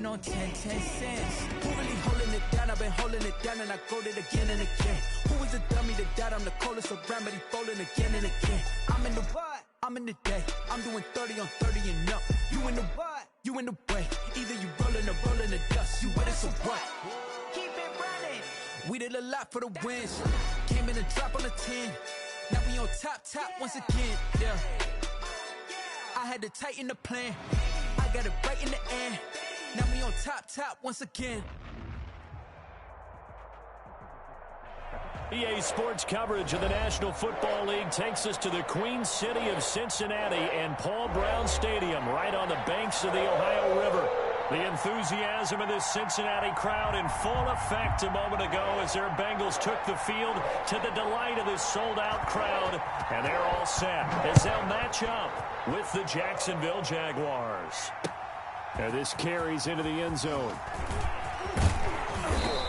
On 10 cents. Who really holding it down? I've been holding it down and I go it again and again. Who is the dummy that doubt I'm the coldest around, but he folding again and again. I'm in the what? I'm in the day. I'm doing 30 on 30 and up. You in the what? You in the way. Either you rolling or rolling the dust. You with it, so what? Keep it running. We did a lot for the wins. Came in and drop on the 10. Now we on top once again. Yeah. I had to tighten the plan. I got it right in the end. Now we on top once again. EA Sports coverage of the National Football League takes us to the Queen City of Cincinnati and Paul Brown Stadium right on the banks of the Ohio River. The enthusiasm of this Cincinnati crowd in full effect a moment ago as their Bengals took the field to the delight of this sold-out crowd. And they're all set as they'll match up with the Jacksonville Jaguars. And this carries into the end zone.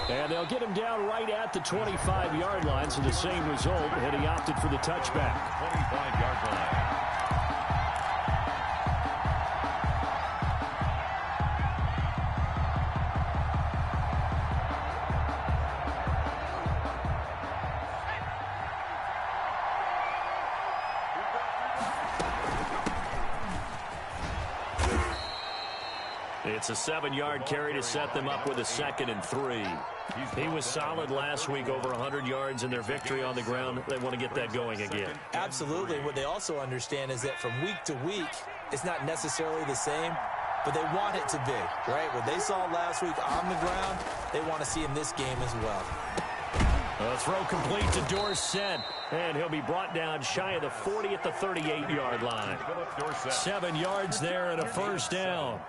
And they'll get him down right at the 25-yard line, so the same result, and he opted for the touchback. 25-yard line. It's a 7-yard carry to set them up with a 2nd and 3. He was solid last week, over 100 yards in their victory on the ground. They want to get that going again. Absolutely. What they also understand is that from week to week, it's not necessarily the same, but they want it to be, right? What they saw last week on the ground, they want to see in this game as well. A throw complete to Dorsett, and he'll be brought down shy of the 40 at the 38-yard line. 7 yards there and a first down.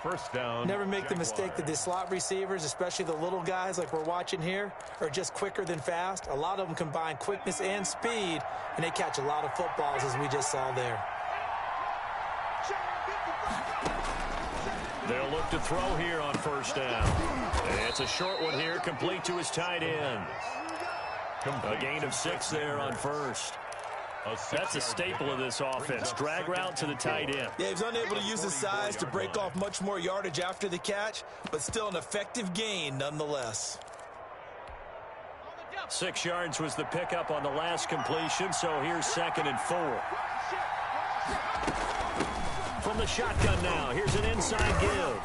First down. Never make the mistake that the slot receivers, especially the little guys like we're watching here, are just quicker than fast. A lot of them combine quickness and speed, and they catch a lot of footballs, as we just saw there. They'll look to throw here on first down. It's a short one here, complete to his tight end. A gain of 6 there on first. That's a staple of this offense. Drag route to the tight end. Yeah, he's unable to use his size to break off much more yardage after the catch, but still an effective gain nonetheless. 6 yards was the pickup on the last completion, so here's 2nd and 4. From the shotgun now, here's an inside give.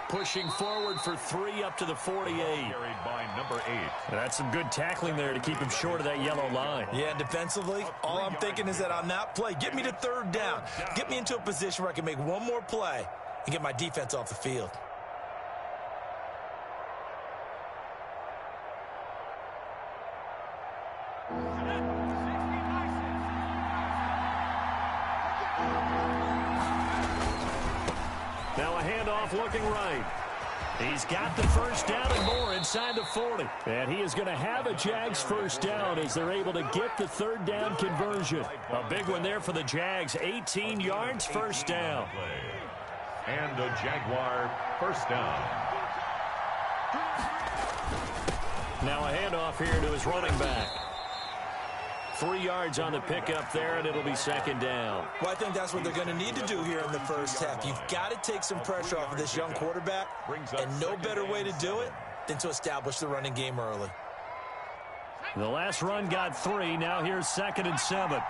Pushing forward for 3 up to the 48. Carried by number 8. That's some good tackling there to keep him short of that yellow line. Yeah, defensively, all I'm thinking is that on that play, get me to 3rd down. Get me into a position where I can make one more play and get my defense off the field. Now a handoff looking right. He's got the first down and more inside the 40. And he is going to have a Jags first down as they're able to get the 3rd down conversion. A big one there for the Jags. 18 yards, first down. And a Jaguar first down. Now a handoff here to his running back. 3 yards on the pickup there, and it'll be 2nd down. Well, I think that's what they're going to need to do here in the first half. You've got to take some pressure off of this young quarterback, and no better way to do it than to establish the running game early. The last run got 3. Now here's 2nd and 7.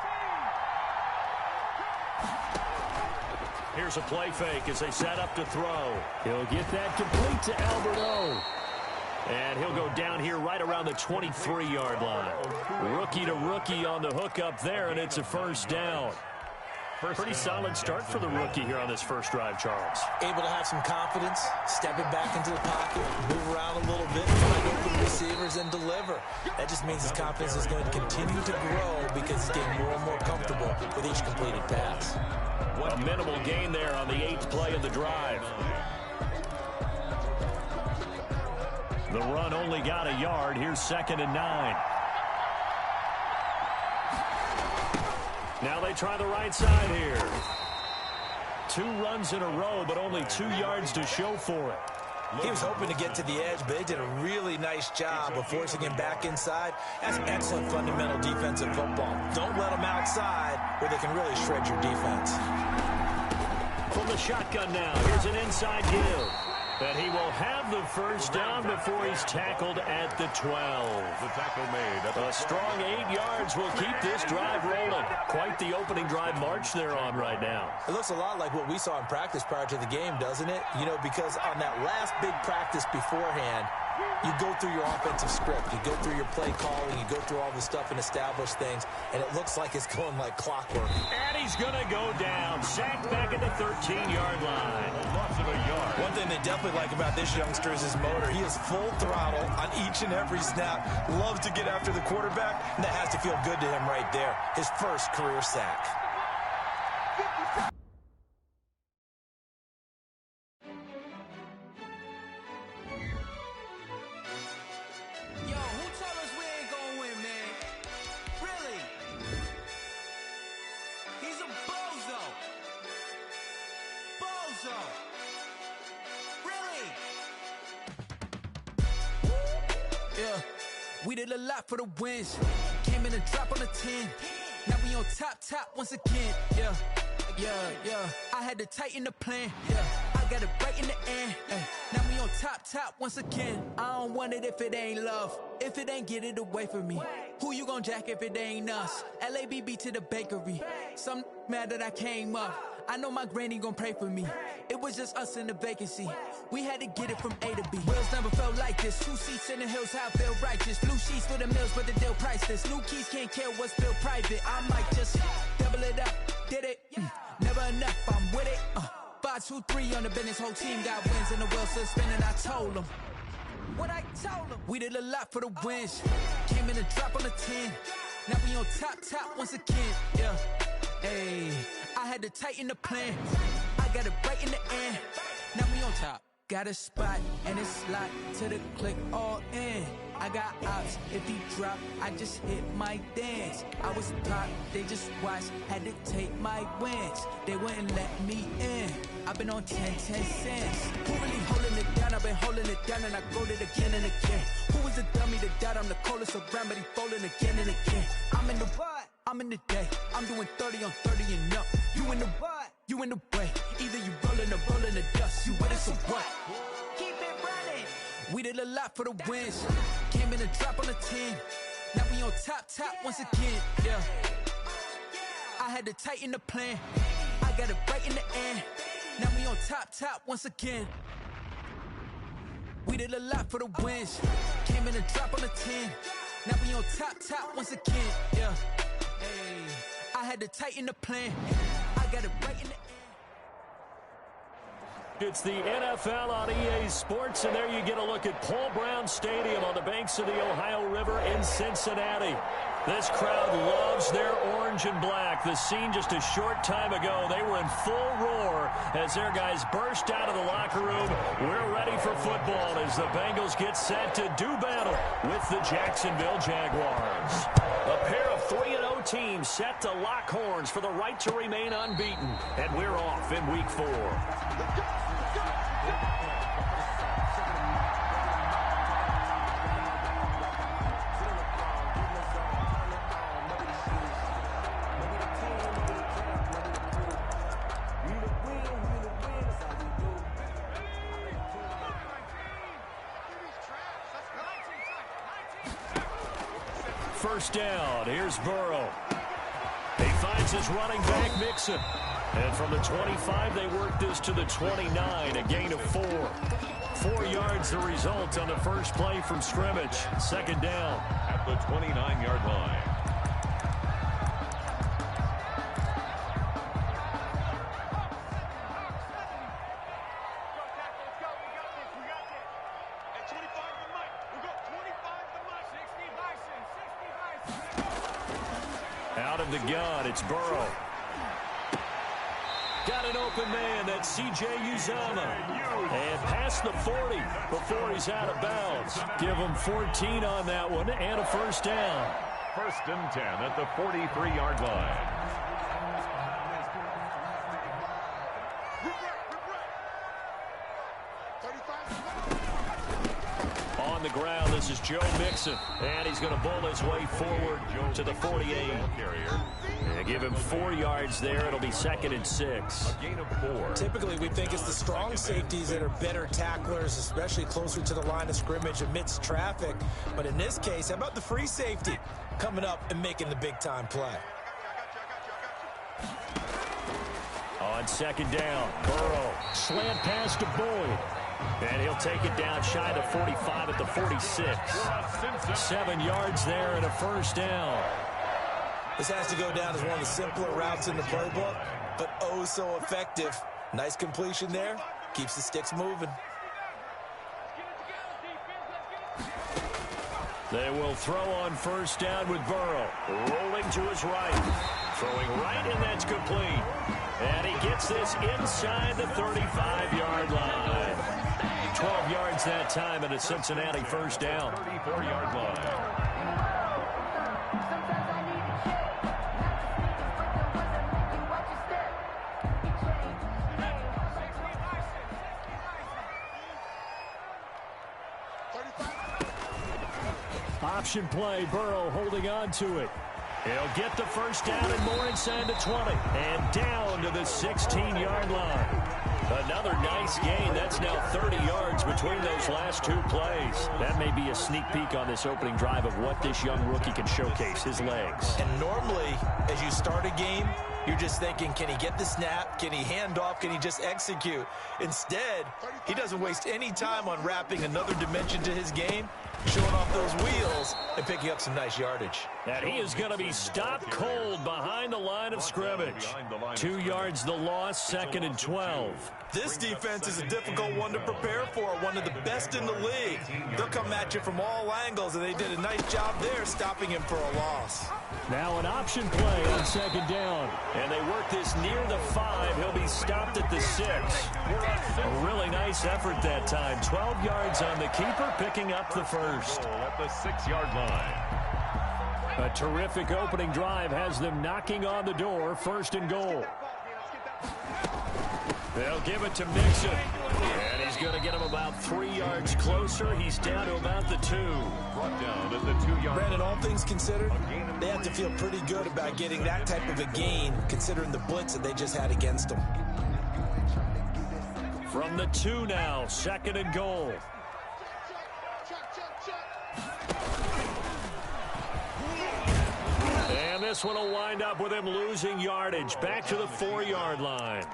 Here's a play fake as they set up to throw. He'll get that complete to Alberto. And he'll go down here right around the 23-yard line. Rookie to rookie on the hook up there, and it's a first down. Pretty solid start for the rookie here on this first drive, Charles. Able to have some confidence, stepping back into the pocket, move around a little bit, find open receivers, and deliver. That just means his confidence is going to continue to grow because he's getting more and more comfortable with each completed pass. A minimal gain there on the 8th play of the drive. The run only got a yard. Here's 2nd and 9. Now they try the right side here. 2 runs in a row, but only 2 yards to show for it. He was hoping to get to the edge, but they did a really nice job of forcing him back inside. That's excellent fundamental defensive football. Don't let them outside where they can really shred your defense. From the shotgun now, here's an inside give. And he will have the first down before he's tackled at the 12. The tackle made. A strong 8 yards will keep this drive rolling. Quite the opening drive march they're on right now. It looks a lot like what we saw in practice prior to the game, doesn't it? You know, because on that last big practice beforehand, you go through your offensive script. You go through your play calling. You go through all the stuff and establish things, and it looks like it's going like clockwork. And he's going to go down. Sacked back at the 13-yard line. Loss of a yard. One thing they definitely like about this youngster is his motor. He is full throttle on each and every snap. Loves to get after the quarterback, and that has to feel good to him right there. His first career sack. We did a lot for the wins. Came in and dropped on the 10. Now we on top once again. Yeah. I had to tighten the plan. Yeah, I got it right in the end. Now we on top once again. I don't want it if it ain't love. If it ain't, get it away from me. Who you gon' jack if it ain't us? LABB to the bakery. Some mad that I came up. I know my granny gon' pray for me. It was just us in the vacancy. We had to get it from A to B. Wheels never felt like this. 2 seats in the hills, how I feel righteous. Blue sheets for the mills, but the deal priceless. New keys can't care what's built private. I might just double it up. Did it? Never enough, I'm with it. 5, 2, 3 on the business. Whole team got wins and the wheels still spinning. I told them what I told them. We did a lot for the wins. Came in and dropped on the 10. Now we on top once again. Yeah. Hey, I had to tighten the plan. I got it right in the end. Now we on top. Got a spot and it's locked to the click all in. I got ops, if he drop, I just hit my dance. I was top, they just watched, had to take my wins. They wouldn't let me in. I've been on 10 cents. Who really holding it down? I've been holding it down and I go it again and again. Who was the dummy that died? I'm the coldest around, but he falling again and again. I'm in the what? I'm in the day. I'm doing 30 on 30 and up. You in the what? You in the way. Either you rolling or rolling the dust. You with us or what? Keep it running. We did a lot for the wins. Came in and dropped on the 10. Now we on top once again. Yeah. I had to tighten the plan. I got it right in the end. Now we on top once again. We did a lot for the wins. Came in and dropped on the 10. Now we on top once again. Yeah. Hey, I had to tighten the plan. I got it right in the end. It's the NFL on EA Sports, and there you get a look at Paul Brown Stadium on the banks of the Ohio River in Cincinnati. This crowd loves their orange and black. The scene just a short time ago, they were in full roar as their guys burst out of the locker room. We're ready for football as the Bengals get set to do battle with the Jacksonville Jaguars. A pair of 3-0 teams set to lock horns for the right to remain unbeaten, and we're off in Week 4. First down, here's Burrow. He finds his running back, Mixon. And from the 25, they work this to the 29, a gain of 4. 4 yards the result on the first play from scrimmage. Second down. At the 29-yard line. Out of the gun, it's Burrow. Got an open man, that's C.J. Uzomah. And past the 40 before he's out of bounds. Give him 14 on that one and a first down. First and 10 at the 43-yard line. on the ground. This is Joe Mixon, and he's going to bowl his way forward to the 48. They give him 4 yards there. It'll be 2nd and 6. A gain of 4. Typically, we think it's the strong safeties that are better tacklers, especially closer to the line of scrimmage amidst traffic. But in this case, how about the free safety coming up and making the big-time play? On 2nd down, Burrow, slant pass to Boyd. And he'll take it down shy of 45 at the 46. 7 yards there and a 1st down. This has to go down as one of the simpler routes in the playbook, but oh so effective. Nice completion there. Keeps the sticks moving. They will throw on 1st down with Burrow. Rolling to his right. Throwing right, and that's complete. And he gets this inside the 35-yard line. 12 yards that time, and a Cincinnati 1st down. 34-yard line. Option play, Burrow holding on to it. He'll get the 1st down and more inside the 20. And down to the 16-yard line. Another nice gain. That's now 30 yards between those last 2 plays. That may be a sneak peek on this opening drive of what this young rookie can showcase, his legs. And normally, as you start a game, you're just thinking, can he get the snap? Can he hand off? Can he just execute? Instead, he doesn't waste any time on wrapping another dimension to his game, showing off those wheels and picking up some nice yardage. And he is going to be stopped cold behind the line of scrimmage. 2 yards the loss, 2nd and 12. This defense is a difficult one to prepare for, one of the best in the league. They'll come at you from all angles, and they did a nice job there stopping him for a loss. Now an option play on 2nd down. And they work this near the 5. He'll be stopped at the 6. A really nice effort that time. 12 yards on the keeper, picking up the 1st. At the 6-yard line. A terrific opening drive has them knocking on the door. 1st and goal. They'll give it to Mixon. And he's going to get him about 3 yards closer. He's down to about the 2. Brought down at the 2-yard. Brandon, all things considered, they have to feel pretty good about getting that type of a gain, considering the blitz that they just had against them. From the 2 now, 2nd and goal. And this one will wind up with him losing yardage. Back to the 4-yard line.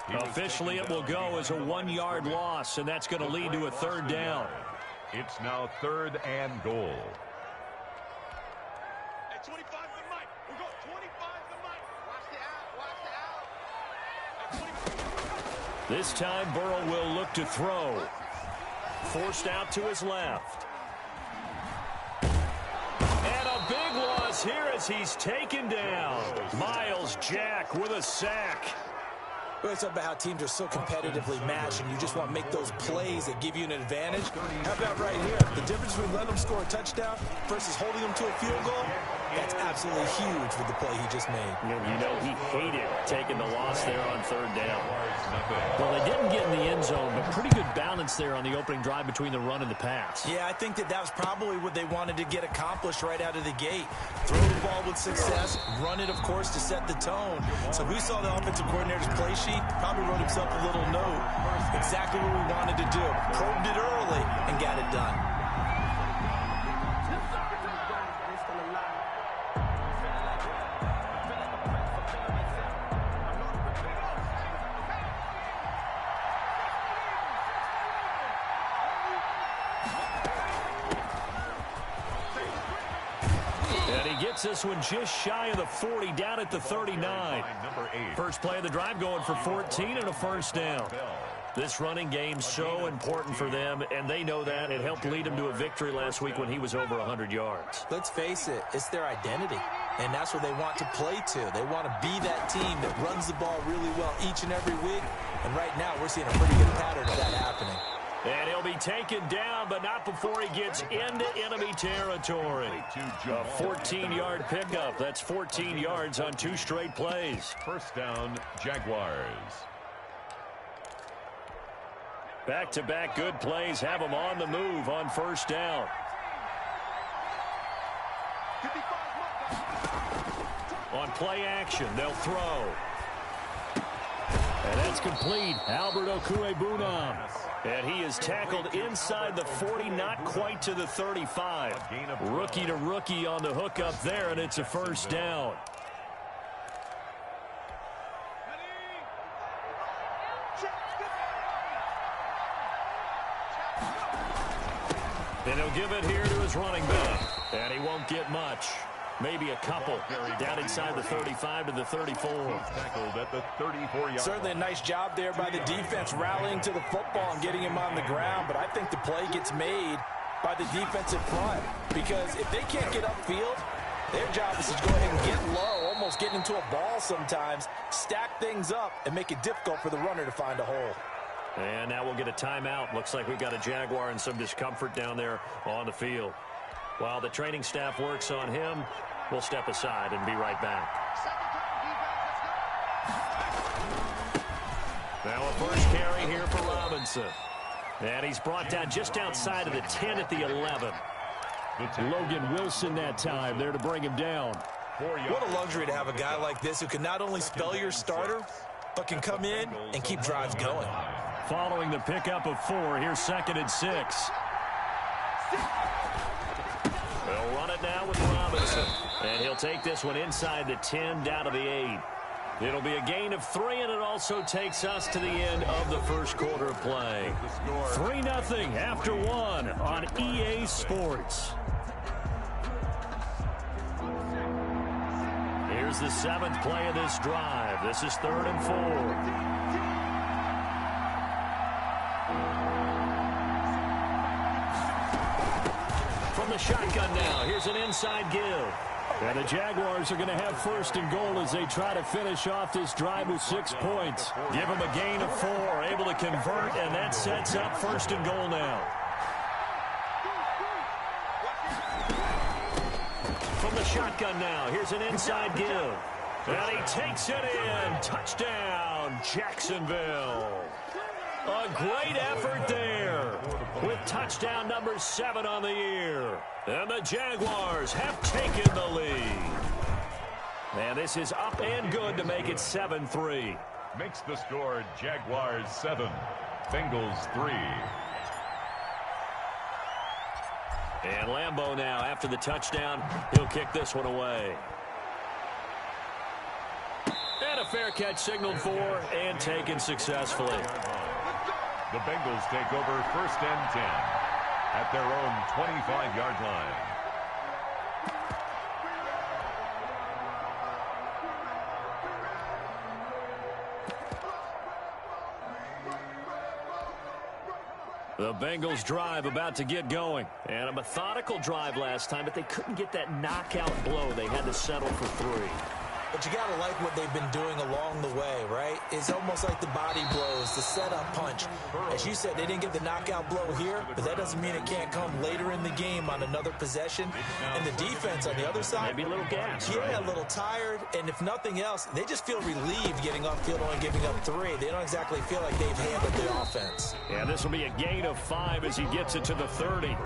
Officially, it will go as a 1-yard loss, and that's going to lead to a 3rd down. It's now 3rd and goal. Hey, 25 to Mike. We'll go 25 to Mike. Watch the out. This time, Burrow will look to throw. Forced out to his left. And a big loss here as he's taken down. Miles Jack with a sack. We always talk about how teams are so competitively matched, and you just want to make those plays that give you an advantage. How about right here? The difference between letting them score a touchdown versus holding them to a field goal, that's absolutely huge with the play he just made. You know, he hated taking the loss there on 3rd down. Well, they didn't get in the end zone, but pretty good balance there on the opening drive between the run and the pass. Yeah, I think that was probably what they wanted to get accomplished right out of the gate. Throw the ball with success, run it, of course, to set the tone. So we saw the offensive coordinator's play sheet, probably wrote himself a little note. Exactly what we wanted to do. Probed it early and got it done. This one just shy of the 40, down at the 39. First play of the drive going for 14 and a 1st down. This running game so important for them, and they know that. It helped lead them to a victory last week when he was over 100 yards. Let's face it, it's their identity, and that's what they want to play to. They want to be that team that runs the ball really well each and every week, and right now we're seeing a pretty good pattern of that happening. And he'll be taken down, but not before he gets into enemy territory. A 14-yard pickup. That's 14 yards on 2 straight plays. 1st down, Jaguars. Back-to-back good plays have them on the move on first down. On play action, they'll throw. And that's complete. Albert Okwuegbunam. And he is tackled inside the 40, not quite to the 35. Rookie to rookie on the hook up there, and it's a first down. And he'll give it here to his running back. And he won't get much. Maybe a couple down inside the 35 to the 34. Tackled at the 34-yard. Certainly a nice job there by the defense rallying to the football and getting him on the ground. But I think the play gets made by the defensive front. Because if they can't get upfield, their job is to go ahead and get low, almost get into a ball sometimes, stack things up, and make it difficult for the runner to find a hole. And now we'll get a timeout. Looks like we've got a Jaguar in some discomfort down there on the field. While the training staff works on him, we'll step aside and be right back. Now a first carry here for Robinson. And he's brought down just outside of the 10 at the 11. Logan Wilson that time there to bring him down. What a luxury to have a guy like this who can not only spell your starter, but can come in and keep drives going. Following the pickup of 4, here's 2nd and 6. They'll run it now with Robinson. And he'll take this one inside the 10 down to the 8. It'll be a gain of 3, and it also takes us to the end of the first quarter of play. 3-0 after 1 on EA Sports. Here's the 7th play of this drive. This is 3rd and 4. From the shotgun now, here's an inside give. And the Jaguars are going to have 1st and goal as they try to finish off this drive with 6 points. Give them a gain of 4, able to convert, and that sets up 1st and goal now. From the shotgun now, here's an inside give. And he takes it in. Touchdown, Jacksonville. A great effort there with touchdown number 7 on the year. And the Jaguars have taken the lead. And this is up and good to make it 7-3. Makes the score Jaguars 7, Bengals 3. And Lambeau now, after the touchdown, he'll kick this one away. And a fair catch signaled for and taken successfully. The Bengals take over 1st and 10 at their own 25-yard line. The Bengals drive about to get going. And a methodical drive last time, but they couldn't get that knockout blow. They had to settle for 3. But you got to like what they've been doing along the way, right? It's almost like the body blows, the setup punch. As you said, they didn't get the knockout blow here, but that doesn't mean it can't come later in the game on another possession. And the defense on the other side, maybe a little gas, yeah, right? A little tired. And if nothing else, they just feel relieved getting off field only giving up 3. They don't exactly feel like they've handled the offense. Yeah, this will be a gain of 5 as he gets it to the 30.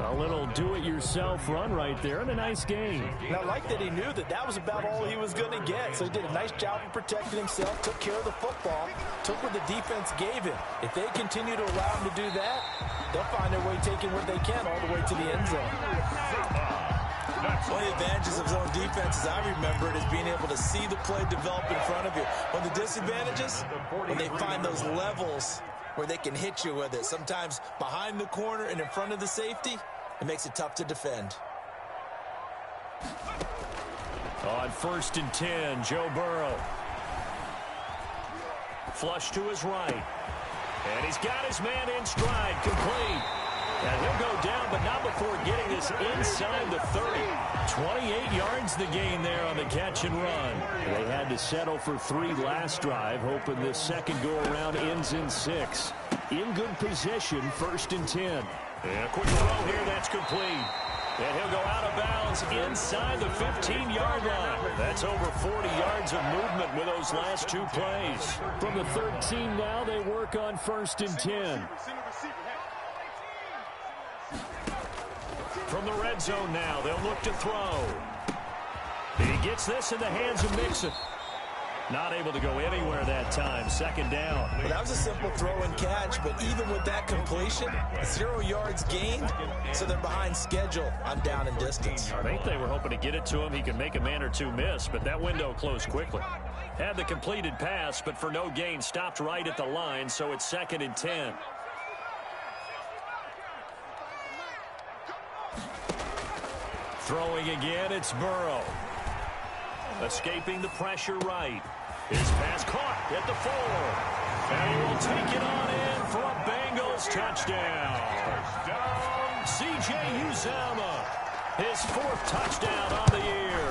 A little do-it-yourself run right there and a nice game. And I like that he knew that that was about all he was going to get. So he did a nice job of protecting himself, took care of the football, took what the defense gave him. If they continue to allow him to do that, they'll find their way taking what they can all the way to the end zone. One of the advantages of zone defense, as I remember it, is being able to see the play develop in front of you. One of the disadvantages, when they find those levels where they can hit you with it. Sometimes behind the corner and in front of the safety, it makes it tough to defend. On 1st and 10, Joe Burrow. Flush to his right. And he's got his man in stride, complete. And he'll go down, but not before getting this inside the 30. 28 yards the gain there on the catch and run. They had to settle for 3 last drive, hoping this second go-around ends in 6. In good position, 1st and 10. And a quick throw here, that's complete. And he'll go out of bounds inside the 15-yard line. That's over 40 yards of movement with those last two plays. From the 13 now, they work on 1st and 10. From the red zone now, they'll look to throw. He gets this in the hands of Mixon. Not able to go anywhere that time. 2nd down. Well, that was a simple throw and catch, but even with that completion, 0 yards gained, so they're behind schedule on down and distance. I think they were hoping to get it to him. He could make a man or two miss, but that window closed quickly. Had the completed pass, but for no gain, stopped right at the line, so it's 2nd and 10. Throwing again, it's Burrow. Escaping the pressure right. His pass caught at the 4. And he will take it on in for a Bengals touchdown. C.J. Uzomah, his 4th touchdown on the year.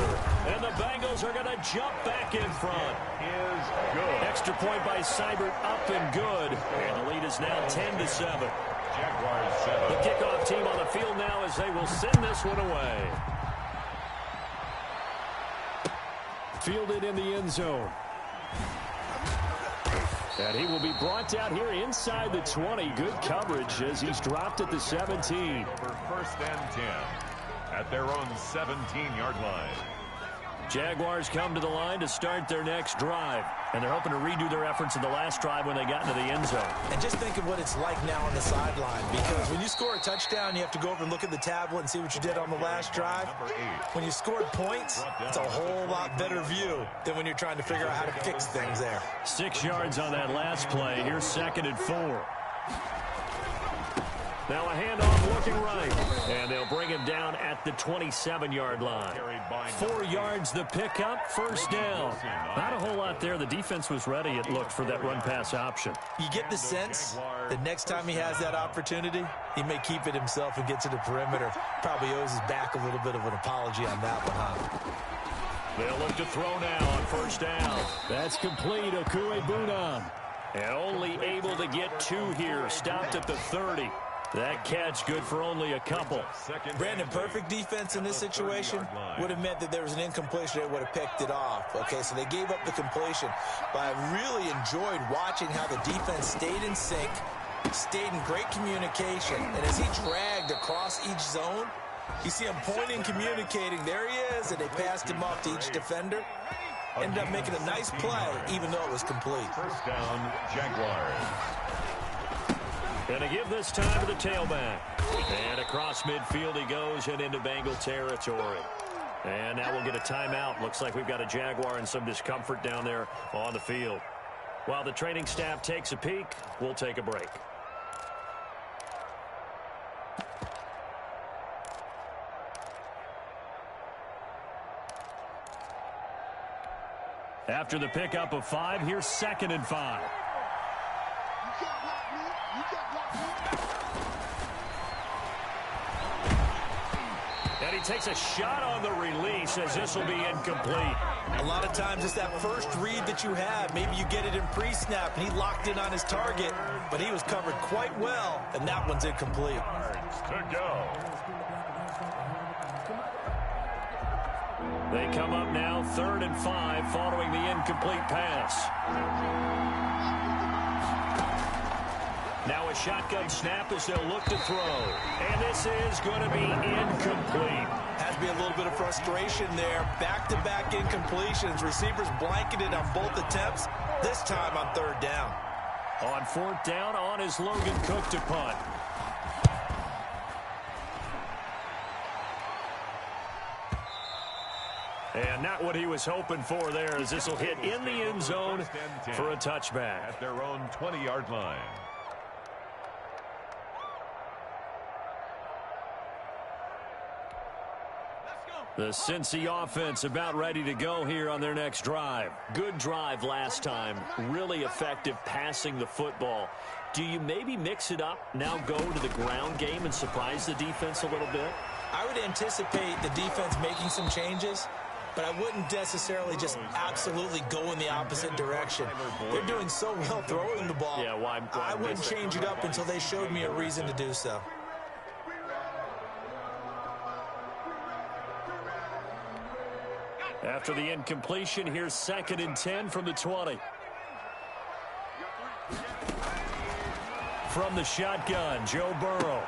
And the Bengals are going to jump back in front. Is good. Extra point by Seibert, up and good. And the lead is now 10-7. Jaguars 7. The kickoff team on the field now as they will send this one away. Fielded in the end zone. And he will be brought down here inside the 20. Good coverage as he's dropped at the 17. Over 1st and 10 at their own 17-yard line. Jaguars come to the line to start their next drive. And they're hoping to redo their efforts in the last drive when they got into the end zone. And just think of what it's like now on the sideline, because when you score a touchdown, you have to go over and look at the tablet and see what you did on the last drive. When you scored points, it's a whole lot better view than when you're trying to figure out how to fix things there. 6 yards on that last play. Here's 2nd and 4. Now a handoff looking right. And they'll bring him down at the 27-yard line. 4 yards the pickup, 1st down. Not a whole lot there. The defense was ready, it looked, for that run-pass option. You get the sense that next time he has that opportunity, he may keep it himself and get to the perimeter. Probably owes his back a little bit of an apology on that one, huh? They'll look to throw now on 1st down. That's complete. Okuegbunam. And only able to get 2 here. Stopped at the 30. That catch good for only a couple. Brandon, perfect defense in this situation would have meant that there was an incompletion that would have picked it off. Okay, so they gave up the completion. But I really enjoyed watching how the defense stayed in sync, stayed in great communication. And as he dragged across each zone, you see him pointing, communicating. There he is, and they passed him off to each defender. Ended up making a nice play, even though it was complete. 1st down, Jaguars. Going to give this time to the tailback. And across midfield he goes and into Bengal territory. And now we'll get a timeout. Looks like we've got a Jaguar and some discomfort down there on the field. While the training staff takes a peek, we'll take a break. After the pickup of 5, here's 2nd and 5. And he takes a shot on the release as this will be incomplete. A lot of times it's that first read that you have. Maybe you get it in pre-snap, and he locked in on his target, but he was covered quite well, and that one's incomplete. To go. They come up now 3rd and 5 following the incomplete pass. Now a shotgun snap as they'll look to throw. And this is going to be incomplete. Has to be a little bit of frustration there. Back-to-back incompletions. Receivers blanketed on both attempts, this time on 3rd down. On 4th down, on is Logan Cook to punt. And not what he was hoping for there, as this will hit in the end zone for a touchback. At their own 20-yard line. The Cincy offense about ready to go here on their next drive. Good drive last time. Really effective passing the football. Do you maybe mix it up, now go to the ground game and surprise the defense a little bit? I would anticipate the defense making some changes, but I wouldn't necessarily just absolutely go in the opposite direction. They're doing so well throwing the ball. Yeah, why I wouldn't change it up until they showed me a reason to do so. After the incompletion, here's 2nd and 10 from the 20. From the shotgun, Joe Burrow.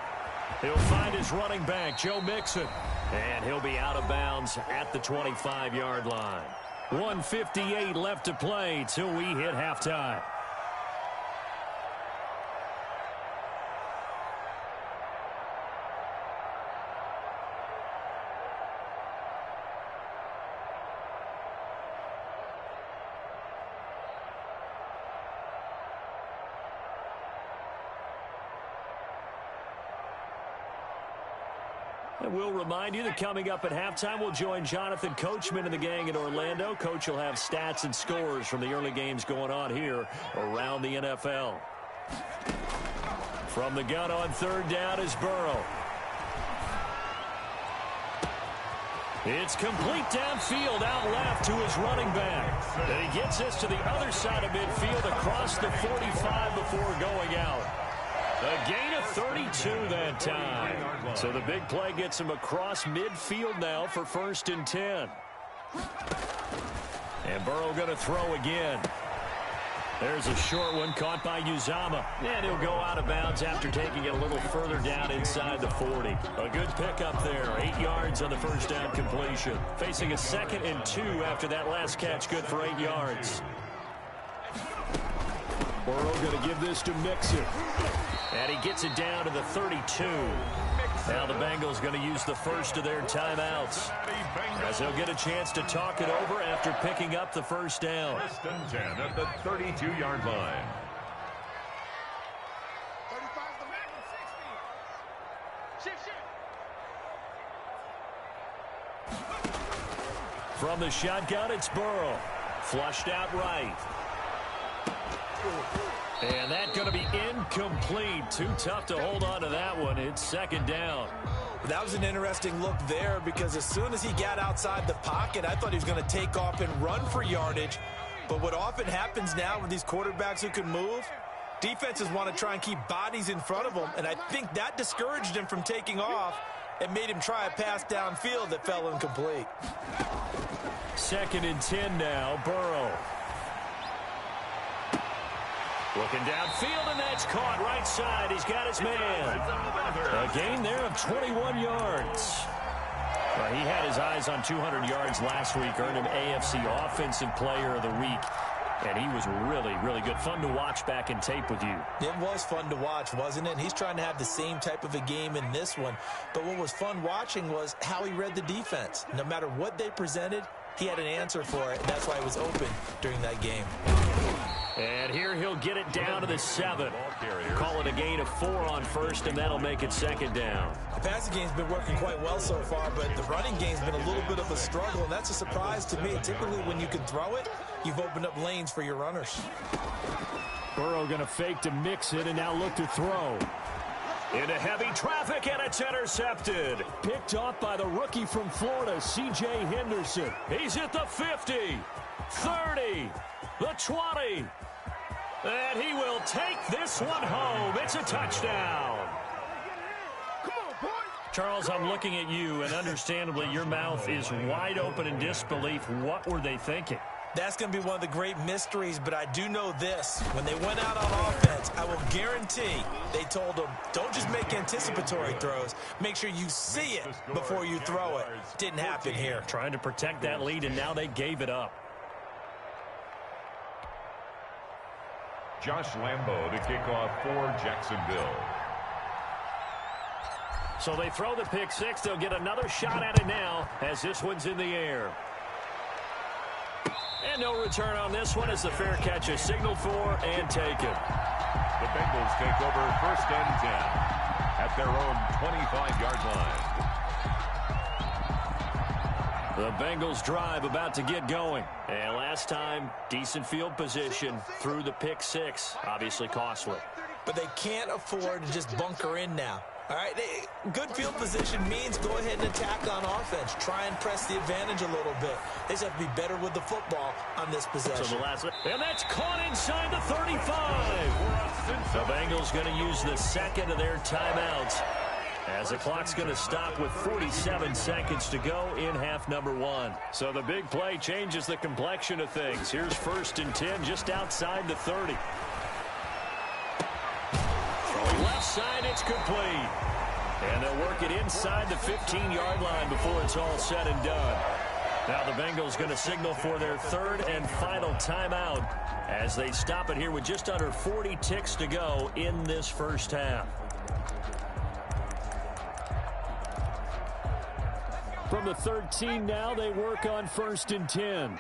He'll find his running back, Joe Mixon. And he'll be out of bounds at the 25-yard line. 1:58 left to play till we hit halftime. And we'll remind you that coming up at halftime, we'll join Jonathan Coachman and the gang in Orlando. Coach will have stats and scores from the early games going on here around the NFL. From the gun on 3rd down is Burrow. It's complete downfield out left to his running back. And he gets this to the other side of midfield across the 45 before going out. A gain of 32 that time. So the big play gets him across midfield now for 1st and 10. And Burrow going to throw again. There's a short one caught by Uzama. And he'll go out of bounds after taking it a little further down inside the 40. A good pickup there. 8 yards on the first down completion. Facing a 2nd and 2 after that last catch. Good for 8 yards. Burrow going to give this to Mixon. And he gets it down to the 32. Now the Bengals going to use the first of their timeouts, as they'll get a chance to talk it over after picking up the first down. 1st and 10 at the 32-yard line. From the shotgun, it's Burrow. Flushed out right. And that's going to be incomplete. Too tough to hold on to that one. It's 2nd down. That was an interesting look there, because as soon as he got outside the pocket, I thought he was going to take off and run for yardage. But what often happens now with these quarterbacks who can move, defenses want to try and keep bodies in front of them. And I think that discouraged him from taking off and made him try a pass downfield that fell incomplete. 2nd and 10 now, Burrow. Looking downfield, and that's caught right side. He's got his man. A gain there of 21 yards. Well, he had his eyes on 200 yards last week, earned him AFC Offensive Player of the Week. And he was really, really good. Fun to watch back in tape with you. It was fun to watch, wasn't it? He's trying to have the same type of a game in this one. But what was fun watching was how he read the defense. No matter what they presented, he had an answer for it. And that's why he was open during that game. And here he'll get it down to the 7. Call it a gain of 4 on first, and that'll make it 2nd down. The passing game's been working quite well so far, but the running game's been a little bit of a struggle, and that's a surprise to me. Typically, when you can throw it, you've opened up lanes for your runners. Burrow going to fake to Mixon and now look to throw. Into heavy traffic, and it's intercepted. Picked off by the rookie from Florida, C.J. Henderson. He's at the 50, 30, the 20. And he will take this one home. It's a touchdown. Come on, boy. Charles, I'm looking at you, and understandably your mouth is wide open in disbelief. What were they thinking? That's going to be one of the great mysteries, but I do know this. When they went out on offense, I will guarantee they told them, don't just make anticipatory throws. Make sure you see it before you throw it. Didn't happen here. Trying to protect that lead, and now they gave it up. Josh Lambo to kick off for Jacksonville. So they throw the pick six. They'll get another shot at it now as this one's in the air. And no return on this one as the fair catch is signaled for and taken. The Bengals take over 1st and 10 at their own 25-yard line. The Bengals drive about to get going. And last time, decent field position through the pick six. Obviously costly. But they can't afford to just bunker in now. All right, good field position means go ahead and attack on offense. Try and press the advantage a little bit. They just have to be better with the football on this possession. So the last, and that's caught inside the 35. The Bengals going to use the second of their timeouts as the clock's going to stop with 47 seconds to go in half number one. So the big play changes the complexion of things. Here's 1st and 10 just outside the 30. Throwing left side, it's complete. And they'll work it inside the 15-yard line before it's all said and done. Now the Bengals going to signal for their 3rd and final timeout as they stop it here with just under 40 ticks to go in this first half. From the 13 now, they work on 1st and 10.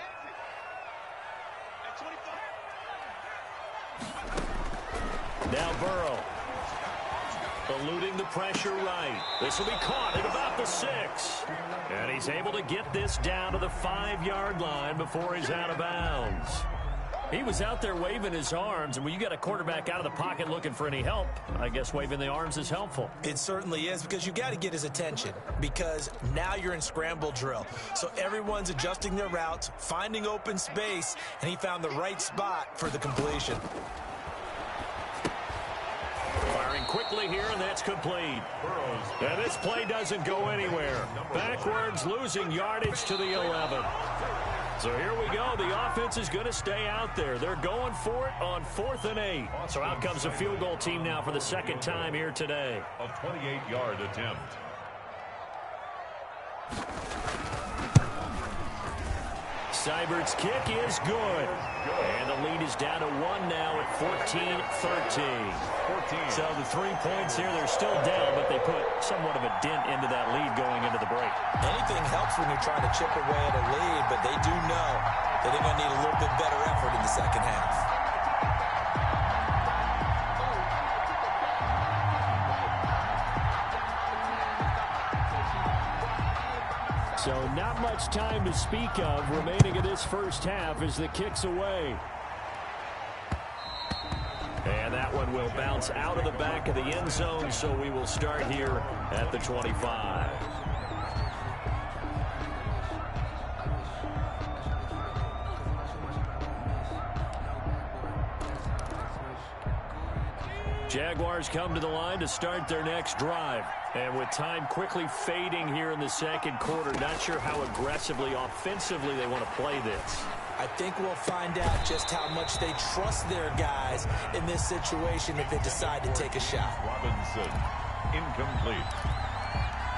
Now Burrow. Eluding the pressure right. This will be caught at about the 6. And he's able to get this down to the 5-yard line before he's out of bounds. He was out there waving his arms, and when you got a quarterback out of the pocket looking for any help, I guess waving the arms is helpful. It certainly is, because you got to get his attention, because now you're in scramble drill. So everyone's adjusting their routes, finding open space, and he found the right spot for the completion. Firing quickly here, and that's complete. And this play doesn't go anywhere. Backwards, losing yardage to the 11. So here we go. The offense is going to stay out there. They're going for it on 4th and 8. So out comes a field goal team now for the 2nd time here today. A 28-yard attempt. Seibert's kick is good. And the lead is down to 1 now at 14-13. So the 3 points here, they're still down, but they put somewhat of a dent into that lead going into the break. Anything helps when you're trying to chip away at a lead, but they do know that they're going to need a little bit better effort in the second half. So not much time to speak of remaining in this first half as the kick's away. And that one will bounce out of the back of the end zone, so we will start here at the 25. Jaguars come to the line to start their next drive. And with time quickly fading here in the second quarter, not sure how aggressively, offensively they want to play this. I think we'll find out just how much they trust their guys in this situation if they decide to take a shot. Robinson, incomplete.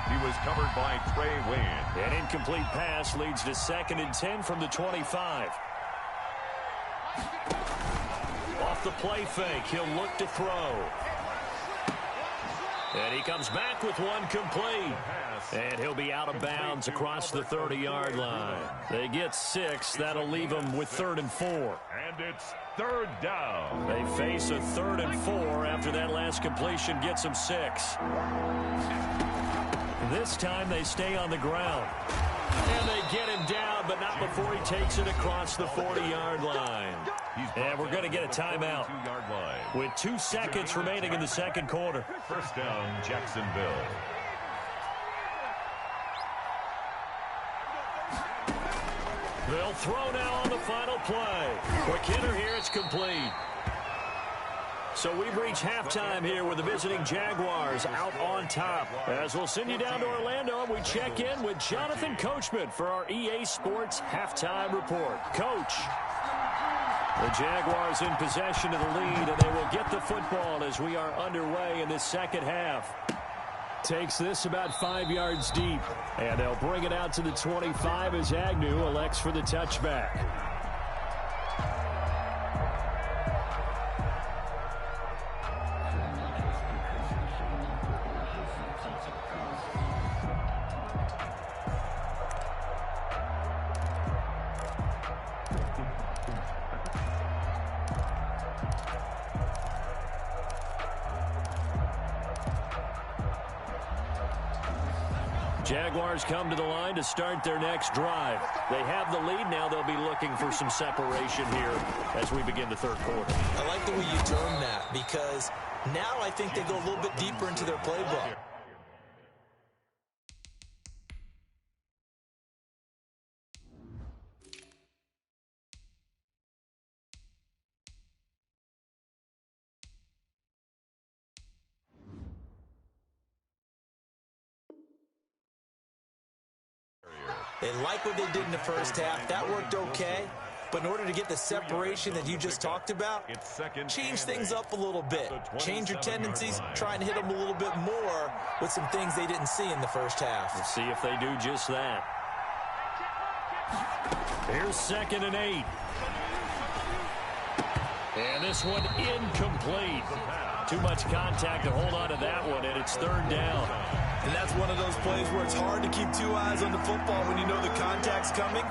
He was covered by Trey Wayne. An incomplete pass leads to 2nd and 10 from the 25. Off the play fake, he'll look to throw. And he comes back with one complete. And he'll be out of bounds across the 30-yard line. They get 6. That'll leave them with 3rd and 4. And it's 3rd down. They face a 3rd and 4 after that last completion gets them 6. This time they stay on the ground. And they get him down, but not before he takes it across the 40-yard line. And we're going to get a timeout with 2 seconds remaining in the second quarter. 1st down, Jacksonville. They'll throw now on the final play. Quick hitter here, it's complete. So we've reached halftime here with the visiting Jaguars out on top. As we'll send you down to Orlando, we check in with Jonathan Coachman for our EA Sports Halftime Report. Coach. The Jaguars in possession of the lead, and they will get the football as we are underway in this second half. Takes this about 5 yards deep. And they'll bring it out to the 25 as Agnew elects for the touchback. Jaguars come to the line to start their next drive. They have the lead. Now they'll be looking for some separation here as we begin the third quarter. I like the way you term that, because now I think they go a little bit deeper into their playbook. They like what they did in the first half. That worked okay. But in order to get the separation that you just talked about, change things up a little bit. Change your tendencies, try and hit them a little bit more with some things they didn't see in the first half. Let's see if they do just that. Here's 2nd and 8. And this one incomplete. Too much contact to hold on to that one, and it's 3rd down. And that's one of those plays where it's hard to keep 2 eyes on the football when you know the contact's coming,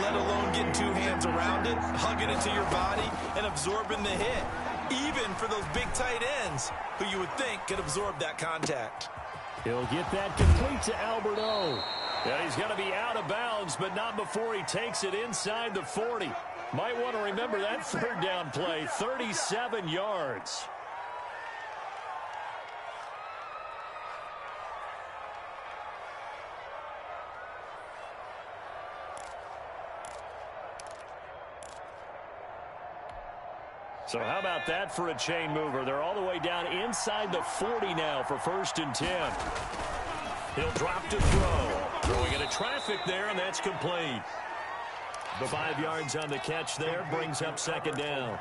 let alone getting 2 hands around it, hugging it to your body, and absorbing the hit. Even for those big tight ends who you would think could absorb that contact. He'll get that complete to Alberto. Yeah, he's going to be out of bounds, but not before he takes it inside the 40. Might want to remember that 3rd down play, 37 yards. So how about that for a chain mover? They're all the way down inside the 40 now for 1st and 10. He'll drop to throw. Throwing into traffic there, and that's complete. The 5 yards on the catch there brings up 2nd down.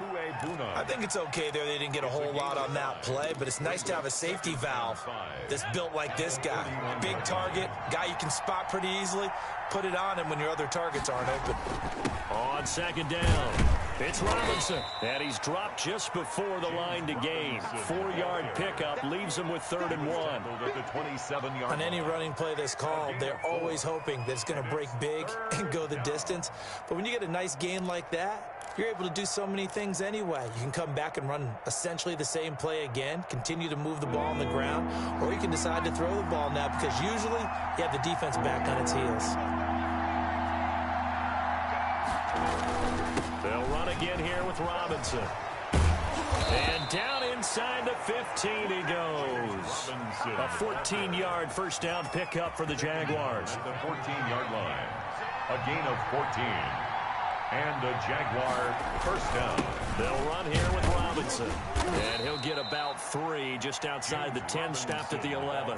I think it's okay there. They didn't get a whole lot on that play, but it's nice to have a safety valve that's built like this guy. Big target, guy you can spot pretty easily. Put it on him when your other targets aren't open. On 2nd down, it's Robinson. And he's dropped just before the line to gain. 4-yard pickup leaves him with 3rd and 1. On any running play that's called, they're always hoping that it's going to break big and go the distance. But when you get a nice gain like that, you're able to do so many things anyway. You can come back and run essentially the same play again, continue to move the ball on the ground, or you can decide to throw the ball now because usually you have the defense back on its heels. They'll run again here with Robinson. And down inside the 15 he goes. A 14-yard 1st down pickup for the Jaguars. The 14-yard line. A gain of 14. And a Jaguar 1st down. They'll run here with Robinson. And he'll get about 3 just outside the 10, stopped at the 11.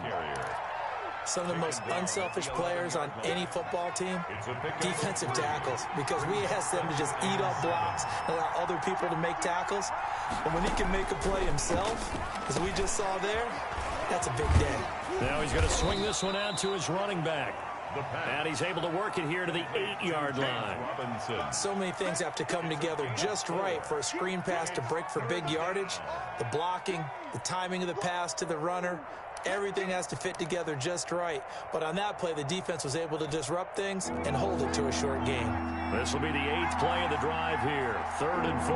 Some of the most unselfish players on any football team, defensive tackles, because we ask them to just eat up blocks and allow other people to make tackles. And when he can make a play himself, as we just saw there, that's a big day. Now he's going to swing this one out to his running back. And he's able to work it here to the 8-yard line. So many things have to come together just right for a screen pass to break for big yardage. The blocking, the timing of the pass to the runner, everything has to fit together just right. But on that play, the defense was able to disrupt things and hold it to a short gain. This will be the 8th play of the drive here. 3rd and 4.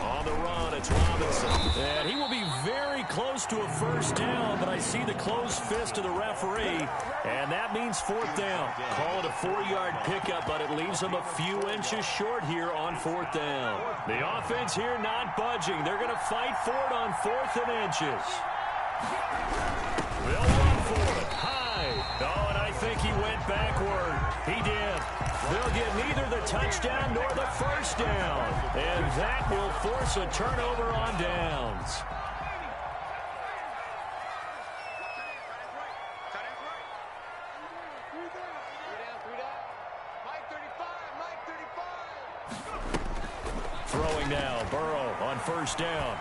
On the run, it's Robinson. And he will be very close to a 1st down, but I see the closed fist of the referee, and that means 4th down. Call it a 4-yard pickup, but it leaves them a few inches short here on 4th down. The offense here not budging. They're going to fight for it on 4th and inches. They'll run for it. High. Oh, and I think he went backward. He did. They'll get neither the touchdown nor the 1st down. And that will force a turnover on downs. Throwing now, Burrow on 1st down.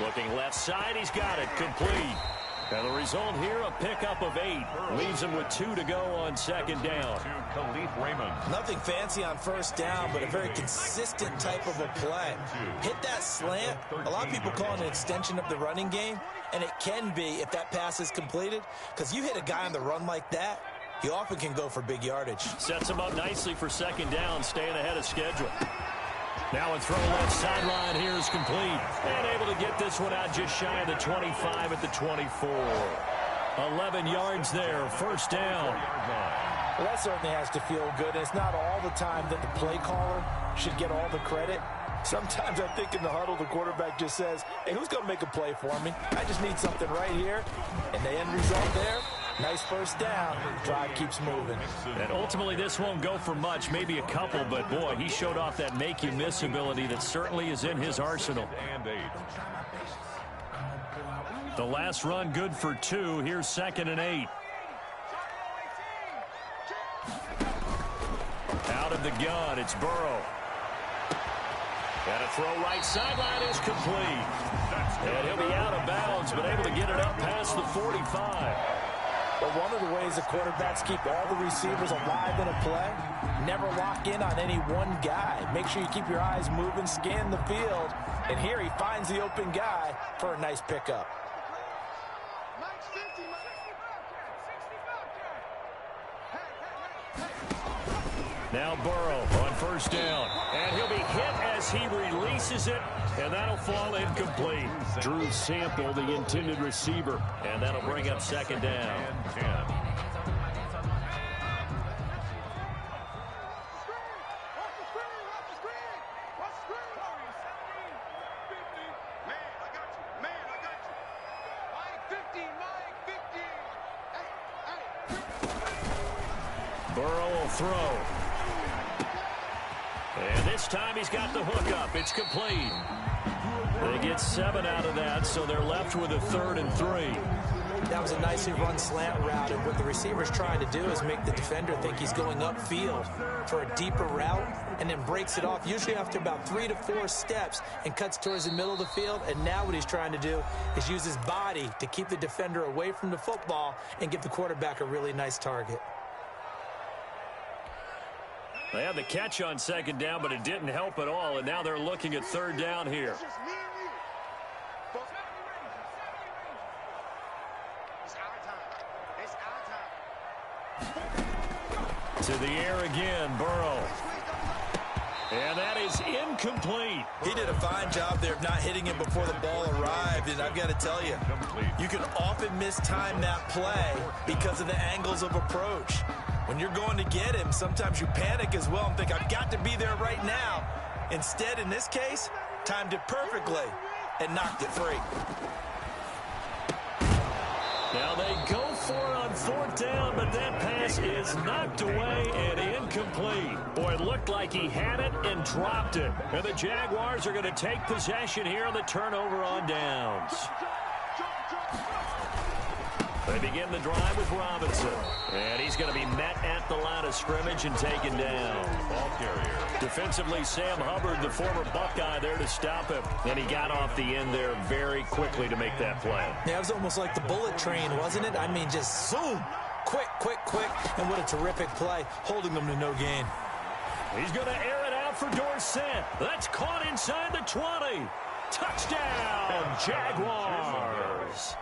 Looking left side, he's got it, complete. And the result here, a pickup of 8. Leaves him with 2 to go on 2nd down. Nothing fancy on 1st down, but a very consistent type of a play. Hit that slant. A lot of people call it an extension of the running game, and it can be if that pass is completed, because you hit a guy on the run like that, you often can go for big yardage. Sets him up nicely for 2nd down, staying ahead of schedule. Now a throw left sideline here is complete. And able to get this one out just shy of the 25 at the 24. 11 yards there, 1st down. Well, that certainly has to feel good. And it's not all the time that the play caller should get all the credit. Sometimes I think in the huddle, the quarterback just says, hey, who's going to make a play for me? I just need something right here. And the end result there, nice 1st down. Drive keeps moving. And ultimately, this won't go for much, maybe a couple, but boy, he showed off that make-you-miss ability that certainly is in his arsenal. The last run good for 2. Here's 2nd and 8. Out of the gun, it's Burrow. And a throw right sideline is complete. And he'll be out of bounds, but able to get it up past the 45. But one of the ways the quarterbacks keep all the receivers alive in a play, never lock in on any one guy. Make sure you keep your eyes moving, scan the field. And here he finds the open guy for a nice pickup. Now Burrow on 1st down. And he'll be hit as he releases it. And that'll fall incomplete. Drew Sample, the intended receiver. And that'll bring up 2nd down. And 10. Burrow will throw. And this time he's got the hook up. It's complete. They get 7 out of that, so they're left with a 3rd and 3. That was a nicely run slant route, and what the receiver's trying to do is make the defender think he's going upfield for a deeper route, and then breaks it off, usually after about 3 to 4 steps, and cuts towards the middle of the field. And now what he's trying to do is use his body to keep the defender away from the football and give the quarterback a really nice target. They had the catch on 2nd down, but it didn't help at all, and now they're looking at 3rd down here. To the air again, Burrow. And that is incomplete. He did a fine job there of not hitting him before the ball arrived, and I've got to tell you, you can often mistime that play because of the angles of approach. When you're going to get him, sometimes you panic as well and think, I've got to be there right now. Instead, in this case, timed it perfectly and knocked it free. Now they go for it on 4th down, but that pass is knocked away and incomplete. Boy, it looked like he had it and dropped it. And the Jaguars are going to take possession here on the turnover on downs. They begin the drive with Robinson. And he's going to be met at the line of scrimmage and taken down. Ball carrier. Defensively, Sam Hubbard, the former Buckeye, there to stop him. And he got off the end there very quickly to make that play. Yeah, it was almost like the bullet train, wasn't it? I mean, just zoom. Quick, quick, quick. And what a terrific play, holding them to no gain. He's going to air it out for Dorsett. That's caught inside the 20. Touchdown, Jaguars.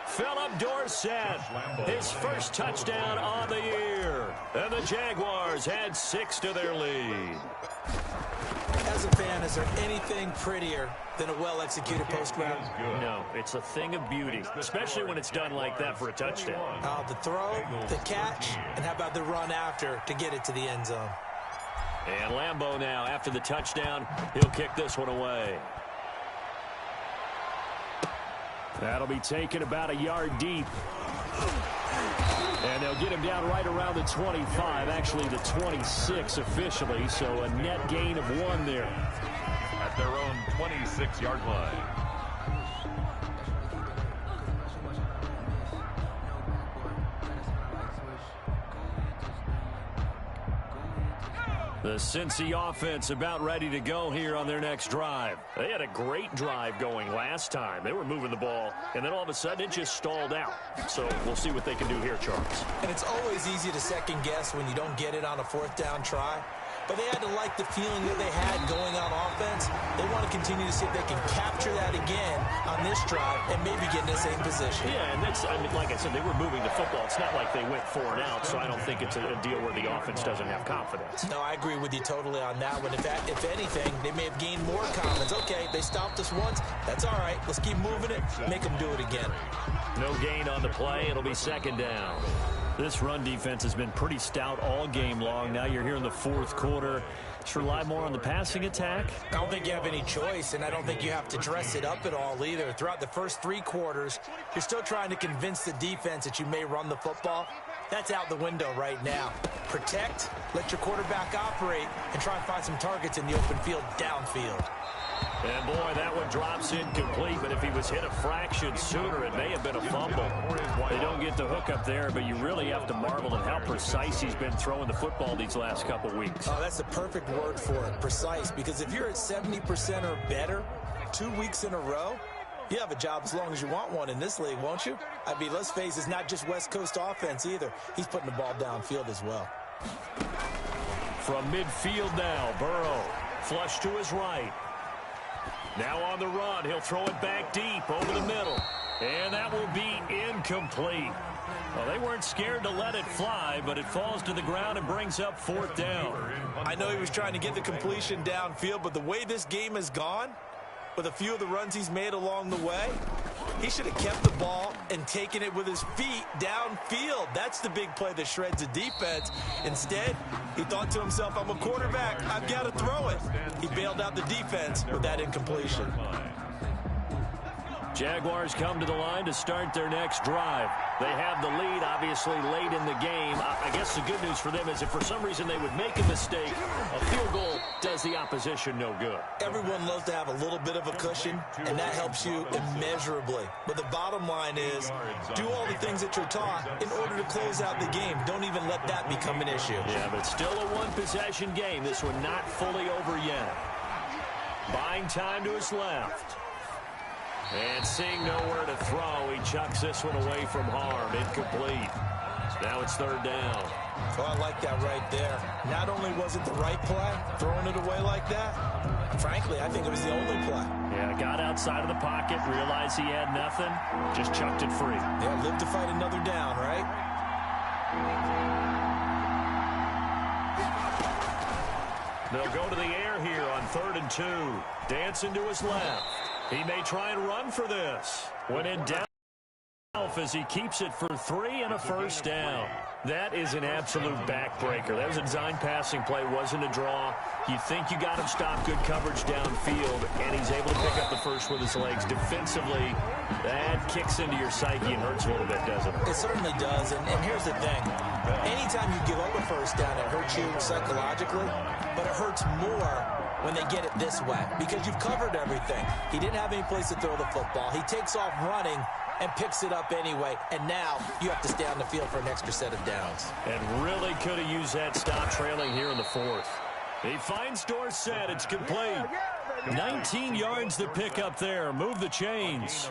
Philip Dorsett, his first touchdown on the year. And the Jaguars add 6 to their lead. As a fan, is there anything prettier than a well-executed post route? No, it's a thing of beauty, especially when it's done like that for a touchdown. The throw, the catch, and how about the run after to get it to the end zone? And Lambeau now, after the touchdown, he'll kick this one away. That'll be taken about a yard deep. And they'll get him down right around the 25, actually the 26 officially, so a net gain of 1 there. At their own 26-yard line. The Cincy offense about ready to go here on their next drive. They had a great drive going last time. They were moving the ball, and then all of a sudden it just stalled out. So we'll see what they can do here, Charles. And it's always easy to second guess when you don't get it on a 4th down try. But they had to like the feeling that they had going on offense. They want to continue to see if they can capture that again on this drive and maybe get in the same position. Yeah, and that's, I mean, like I said, they were moving the football. It's not like they went 4 and out, so I don't think it's a deal where the offense doesn't have confidence. No, I agree with you totally on that one. If anything, they may have gained more confidence. Okay, they stopped us once. That's all right. Let's keep moving it. Make them do it again. No gain on the play. It'll be 2nd down. This run defense has been pretty stout all game long. Now you're here in the 4th quarter. Just rely more on the passing attack. I don't think you have any choice, and I don't think you have to dress it up at all either. Throughout the first 3 quarters, you're still trying to convince the defense that you may run the football. That's out the window right now. Protect, let your quarterback operate, and try and find some targets in the open field downfield. And, boy, that one drops incomplete, but if he was hit a fraction sooner, it may have been a fumble. They don't get the hook up there, but you really have to marvel at how precise he's been throwing the football these last couple weeks. Oh, that's the perfect word for it, precise, because if you're at 70% or better 2 weeks in a row, you have a job as long as you want one in this league, won't you? I mean, let's face it, it's not just West Coast offense either. He's putting the ball downfield as well. From midfield now, Burrow, flush to his right. Now on the run, he'll throw it back deep over the middle. And that will be incomplete. Well, they weren't scared to let it fly, but it falls to the ground and brings up 4th down. I know he was trying to get the completion downfield, but the way this game has gone, with a few of the runs he's made along the way, he should have kept the ball and taken it with his feet downfield. That's the big play that shreds the defense. Instead, he thought to himself, I'm a quarterback, I've got to throw it. He bailed out the defense with that incompletion. Jaguars come to the line to start their next drive. They have the lead, obviously, late in the game. I guess the good news for them is if for some reason they would make a mistake, a field goal does the opposition no good. Everyone loves to have a little bit of a cushion, and that helps you immeasurably. But the bottom line is, do all the things that you're taught in order to close out the game. Don't even let that become an issue. Yeah, but still a one-possession game. This one not fully over yet. Buying time to his left. And seeing nowhere to throw, he chucks this one away from harm. Incomplete. Now it's 3rd down. Oh, I like that right there. Not only was it the right play, throwing it away like that, frankly, I think it was the only play. Yeah, got outside of the pocket, realized he had nothing, just chucked it free. Yeah, live to fight another down, right? They'll go to the air here on 3rd and 2. Dancing to his left. He may try and run for this. When in doubt, as he keeps it for 3 and a 1st down. That is an absolute backbreaker. That was a design passing play, wasn't a draw. You think you got him stopped, good coverage downfield, and he's able to pick up the first with his legs. Defensively, that kicks into your psyche and hurts a little bit, doesn't it? It certainly does, and here's the thing. Anytime you give up a 1st down, it hurts you psychologically, but it hurts more when they get it this way because you've covered everything. He didn't have any place to throw the football. He takes off running and picks it up anyway, and now you have to stay on the field for an extra set of downs. And really could have used that stop trailing here in the 4th. He finds Dorsett. It's complete. 19 yards to pick up there. Move the chains.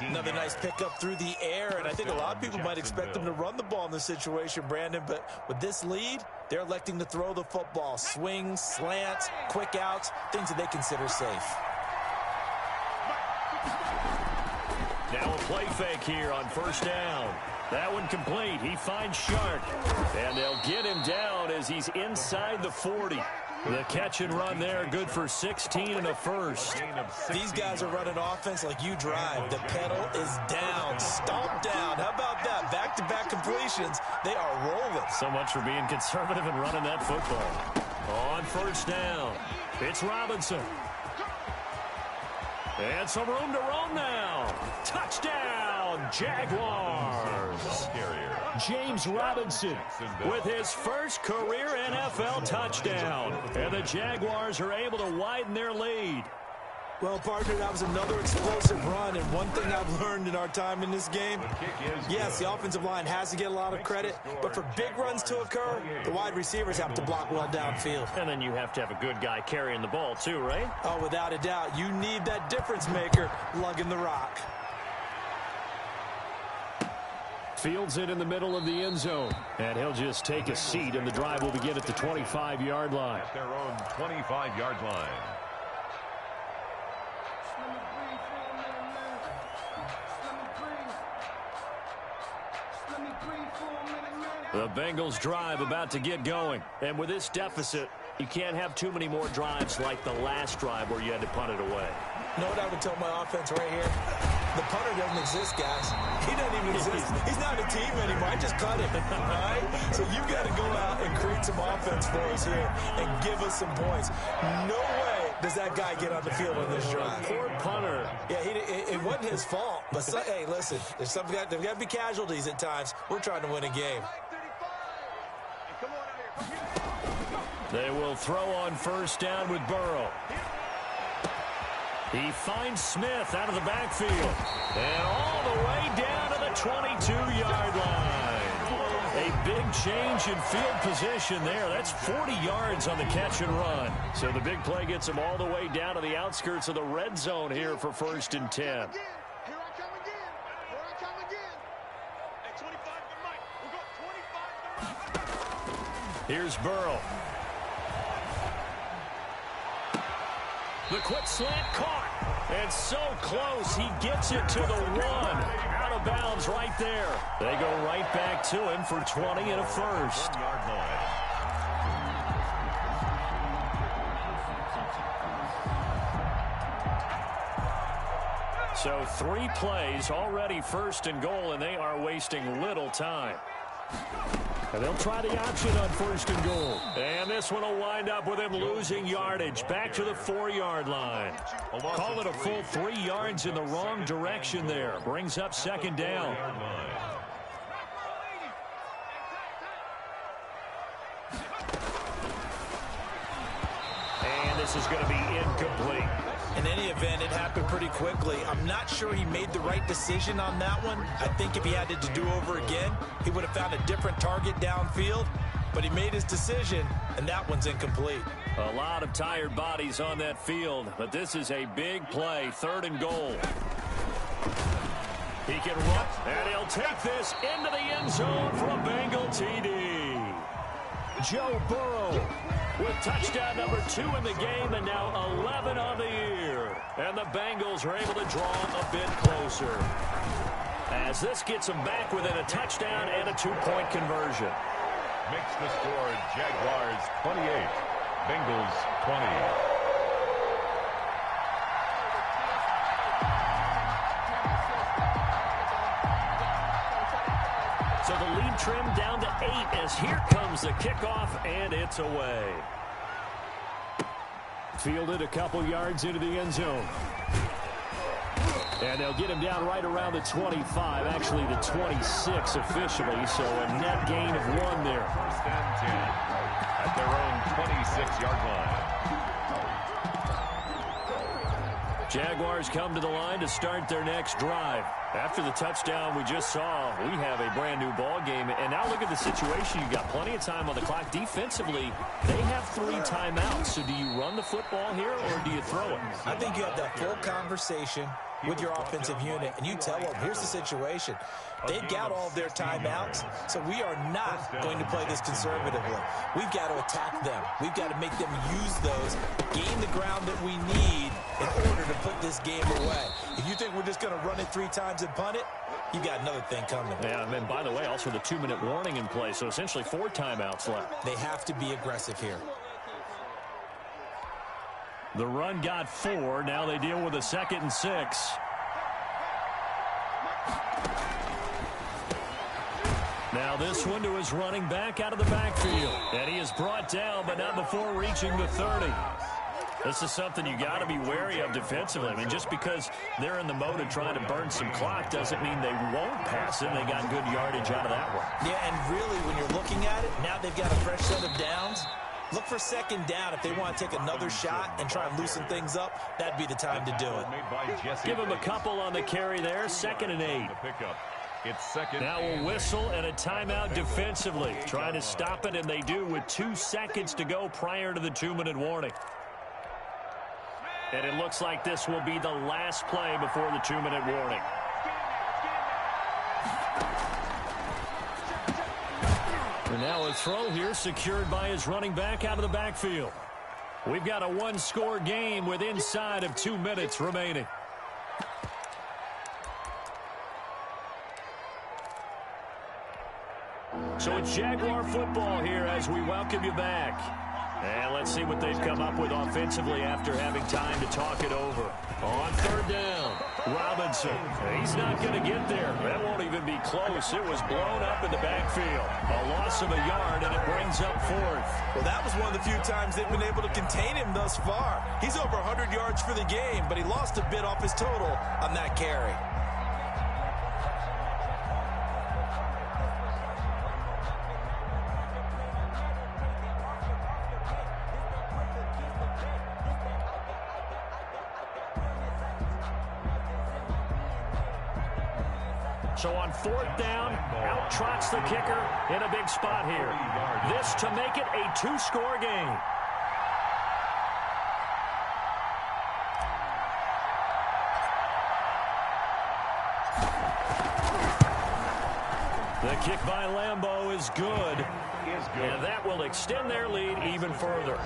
Another nice pickup through the air, and I think a lot of people might expect them to run the ball in this situation, Brandon, but with this lead, they're electing to throw the football. Swings, slants, quick outs, things that they consider safe. Now a play fake here on 1st down. That one complete. He finds Shark. And they'll get him down as he's inside the 40. The catch and run there, good for 16 and a 1st. These guys are running offense like you drive. The pedal is down, stomped down. How about that? Back-to-back completions. They are rolling. So much for being conservative and running that football. On 1st down, it's Robinson. And some room to roam now. Touchdown, Jaguars. James Robinson with his first career NFL touchdown. And the Jaguars are able to widen their lead. Well, partner, that was another explosive run, and one thing I've learned in our time in this game, yes, the offensive line has to get a lot of credit, but for big runs to occur, the wide receivers have to block well downfield. And then you have to have a good guy carrying the ball too, right? Oh, without a doubt. You need that difference maker lugging the rock. Fields it in the middle of the end zone. And he'll just take a seat, and the drive will begin at the 25-yard line. At their own 25-yard line. The Bengals drive about to get going. And with this deficit, you can't have too many more drives like the last drive where you had to punt it away. You know what I would tell my offense right here? The punter doesn't exist, guys. He doesn't even exist. He's not a team anymore. I just cut him, all right? So you got to go out and create some offense for us here and give us some points. No way does that guy get on the field on this drive. Poor punter. Yeah, it wasn't his fault. But, hey, listen, there's got to be casualties at times. We're trying to win a game. They will throw on 1st down with Burrow. He finds Smith out of the backfield. And all the way down to the 22-yard line. A big change in field position there. That's 40 yards on the catch and run. So the big play gets him all the way down to the outskirts of the red zone here for 1st and 10. Here I come again. Here I come again. Hey, 25 to Mike. We'll go 25 to Mike. Here's Burrow. The quick slant caught. And so close, he gets it to the 1. Out of bounds right there. They go right back to him for 20 and a first. So 3 plays, already 1st and goal, and they are wasting little time. And they'll try the option on 1st and goal. And this one will wind up with him losing yardage. Back to the 4-yard line. Call it a full 3 yards in the wrong direction there. Brings up 2nd down. And this is going to be incomplete. In any event, it happened pretty quickly. I'm not sure he made the right decision on that one. I think if he had it to do over again, he would have found a different target downfield. But he made his decision, and that one's incomplete. A lot of tired bodies on that field, but this is a big play, 3rd and goal. He can run, and he'll take this into the end zone for a Bengal TD. Joe Burrow with touchdown number 2 in the game, and now 11 on the year. And the Bengals are able to draw a bit closer, as this gets them back within a touchdown and a 2-point conversion. Makes the score Jaguars 28, Bengals 20. So the lead trimmed down to 8 as here comes the kickoff, and it's away. Fielded a couple yards into the end zone. And they'll get him down right around the 25, actually the 26 officially, so a net gain of 1 there. 1st and 10 at their own 26-yard line. Jaguars come to the line to start their next drive. After the touchdown we just saw, we have a brand-new ball game. And now look at the situation. You've got plenty of time on the clock. Defensively, they have 3 timeouts. So do you run the football here or do you throw it? I think you have that full conversation with your offensive unit, and you tell them, here's the situation. They've got all of their timeouts, so we are not going to play this conservatively. We've got to attack them. We've got to make them use those, gain the ground that we need in order to put this game away. If you think we're just going to run it 3 times and punt it, you got another thing coming. Yeah, and by the way, also the 2-minute warning in play, so essentially 4 timeouts left. They have to be aggressive here. The run got 4. Now they deal with a 2nd and 6. Now this one to his running back out of the backfield. And he is brought down, but not before reaching the 30. This is something you got to be wary of defensively. I mean, just because they're in the mode of trying to burn some clock doesn't mean they won't pass it. They got good yardage out of that one. Yeah, and really, when you're looking at it, now they've got a fresh set of downs. Look for 2nd down. If they want to take another shot and try and loosen things up, that'd be the time to do it. Give him a couple on the carry there. 2nd and 8. It's 2nd. Now a whistle and a timeout defensively. Trying to stop it, and they do with 2 seconds to go prior to the 2-minute warning. And it looks like this will be the last play before the 2-minute warning. And now a throw here secured by his running back out of the backfield. We've got a 1-score game with inside of 2 minutes remaining. So it's Jaguar football here as we welcome you back. And let's see what they've come up with offensively after having time to talk it over. On 3rd down, Robinson. He's not going to get there. That won't even be close. It was blown up in the backfield. A loss of a yard, and it brings up 4th. Well, that was one of the few times they've been able to contain him thus far. He's over 100 yards for the game, but he lost a bit off his total on that carry. So on fourth down, out trots the kicker in a big spot here. This to make it a two-score game. The kick by Lambeau is good. And that will extend their lead even further.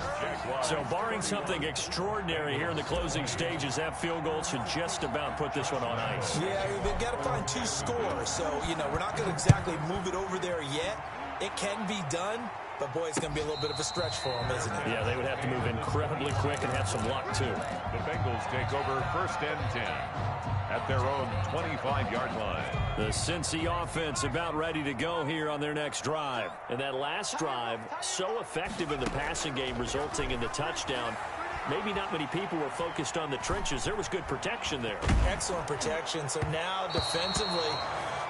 So barring something extraordinary here in the closing stages, that field goal should just about put this one on ice. Yeah, they've got to find 2 scores. So, we're not going to exactly move it over there yet. It can be done, but, boy, it's going to be a little bit of a stretch for them, isn't it? Yeah, they would have to move incredibly quick and have some luck, too. The Bengals take over first and 10 at their own 25-yard line. The Cincy offense about ready to go here on their next drive. And that last drive, so effective in the passing game, resulting in the touchdown. Maybe not many people were focused on the trenches. There was good protection there. Excellent protection. So now defensively,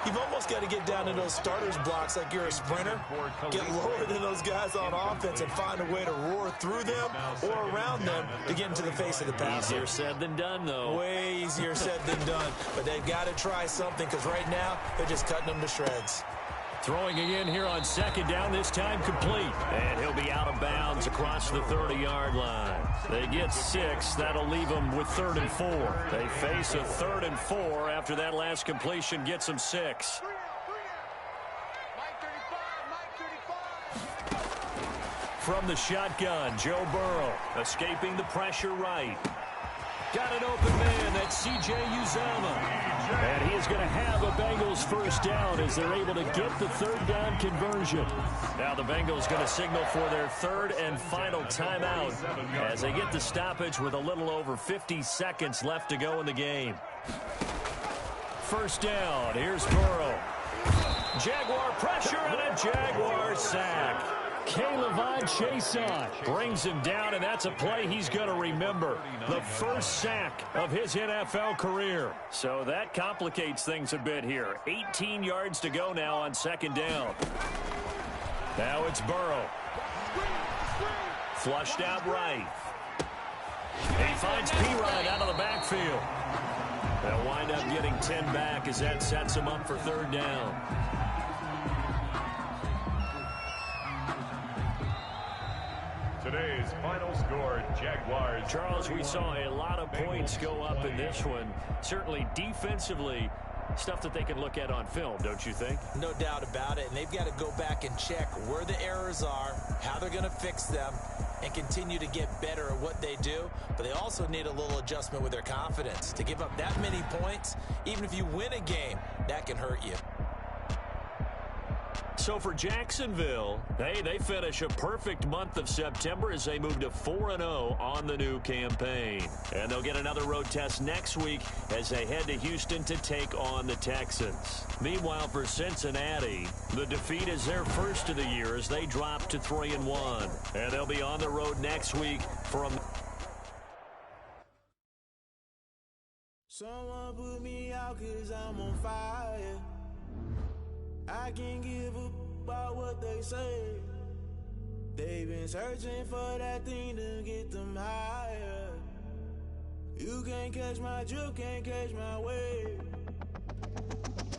you've almost got to get down to those starters blocks like you're a sprinter. Get lower than those guys on offense and find a way to roar through them or around them to get into the face of the passer. Easier said than done, though. Way easier said than done. But they've got to try something because right now they're just cutting them to shreds. Throwing again here on second down, this time complete. And he'll be out of bounds across the 30-yard line. They get 6. That'll leave them with 3rd and 4. They face a 3rd and 4 after that last completion gets them 6. From the shotgun, Joe Burrow escaping the pressure right. Got an open man. That's C.J. Uzomah. And he is going to have a Bengals first down as they're able to get the 3rd down conversion. Now the Bengals going to signal for their 3rd and final timeout as they get the stoppage with a little over 50 seconds left to go in the game. First down. Here's Burrow. Jaguar pressure and a Jaguar sack. K'Lavon Chaisson brings him down, and that's a play he's going to remember. The first sack of his NFL career. So that complicates things a bit here. 18 yards to go now on second down. Now it's Burrow. Flushed out right. He finds P-Rod out of the backfield. They'll wind up getting 10 back as that sets him up for 3rd down. Today's final score, Jaguars. Charles, we saw a lot of points go up in this one. Certainly defensively, stuff that they can look at on film, don't you think? No doubt about it. And they've got to go back and check where the errors are, how they're going to fix them, and continue to get better at what they do. But they also need a little adjustment with their confidence. To give up that many points, even if you win a game, that can hurt you. So for Jacksonville, they finish a perfect month of September as they move to 4-0 on the new campaign. And they'll get another road test next week as they head to Houston to take on the Texans. Meanwhile, for Cincinnati, the defeat is their first of the year as they drop to 3-1. And they'll be on the road next week from... Someone put me out 'cause I'm on fire. I can't give up about what they say. They've been searching for that thing to get them higher. You can't catch my drift, can't catch my wave.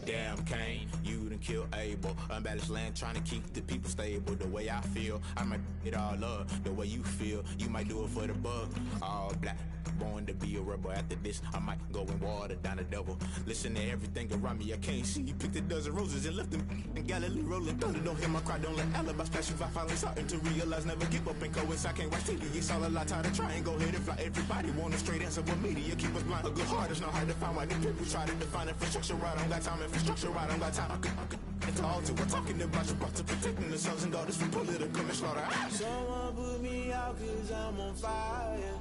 Damn, Kane, you done killed Abel. Unbalanced land, trying to keep the people stable. The way I feel, I might it all up. The way you feel, you might do it for the buck. All black, born to be a rebel. After this, I might go and water down the devil. Listen to everything around me, I can't see. Picked a dozen roses and left them in Galilee rolling thunder. Don't hear my cry, don't let alibis flash. If I finally starting to realize, never give up and coast. I can't watch TV, it's all a lot. Time to try and go ahead and fly. Everybody want a straight answer, but media keep us blind. A good heart is not hard to find. Why the people try to define infrastructure right? I don't got time, infrastructure right? I don't got time. I could talk to. We're talking about you, about to protecting the sons and daughters from political and slaughter. Someone put me out 'cause I'm on fire.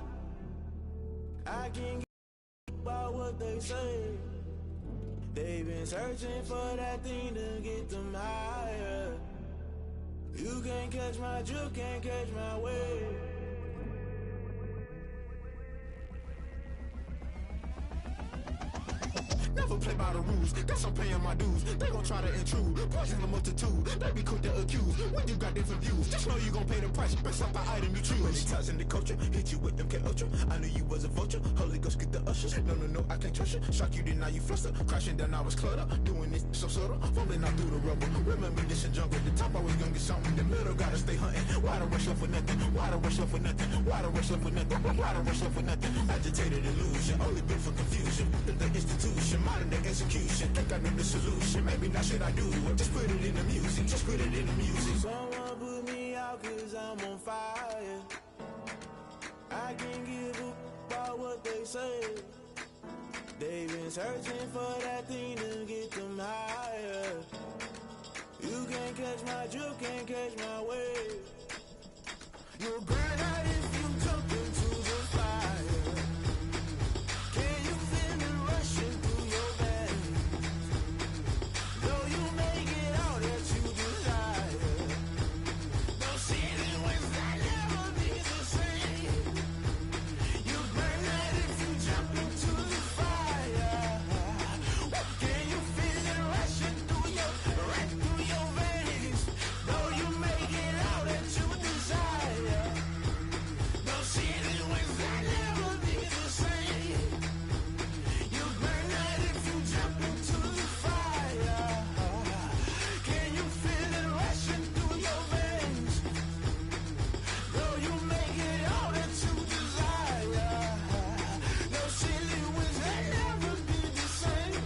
I can't give about what they say. They've been searching for that thing to get them higher. You can't catch my drift, can't catch my wave. Never never play by the rules. Guess I'm paying my dues. They gon' try to intrude. Poison the multitude. They be quick to accuse. When you got different views, just know you gon' pay the price based off the item you choose. When it ties in the culture, hit you with MK Ultra. I knew you was a vulture. Holy Ghost get the ushers. No, I can't trust you. Shock you, then now you fluster. Crashing down, I was clutter. Doing this so subtle. Falling out through the rubble. Remember this in jungle. The top I was gonna get something. The middle gotta stay hunting. Why the rush left for nothing? Why the rush left for nothing? Why the rush left for nothing? Why the rush left for nothing? Agitated illusion. Only built for confusion. The institution. Modern day execution. Think I know the solution. Maybe not shit I do. Just put it in the music. Just put it in the music. Someone put me out cause I'm on fire. I can't give a about what they say. They've been searching for that thing to get them higher. You can't catch my drift, can't catch my wave. You'll burn out if you jump into the fire. Can you feel it rushing through your veins? Though you make it all that you desire. Those ceiling winds that never be the same. You burn out if you jump into the fire. Can you feel it rushing through your veins? Though you make it all that you desire. Those ceiling winds that never be the same. You burn out if you jump into the fire. Can you feel it rushing through your veins? Though you make it all that you desire. Those ceiling winds that never be the same.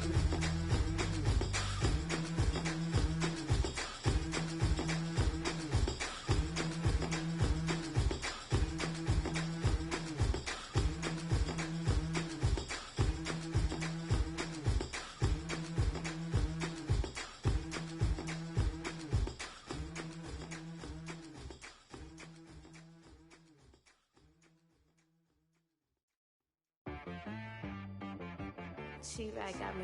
She-Bag got me.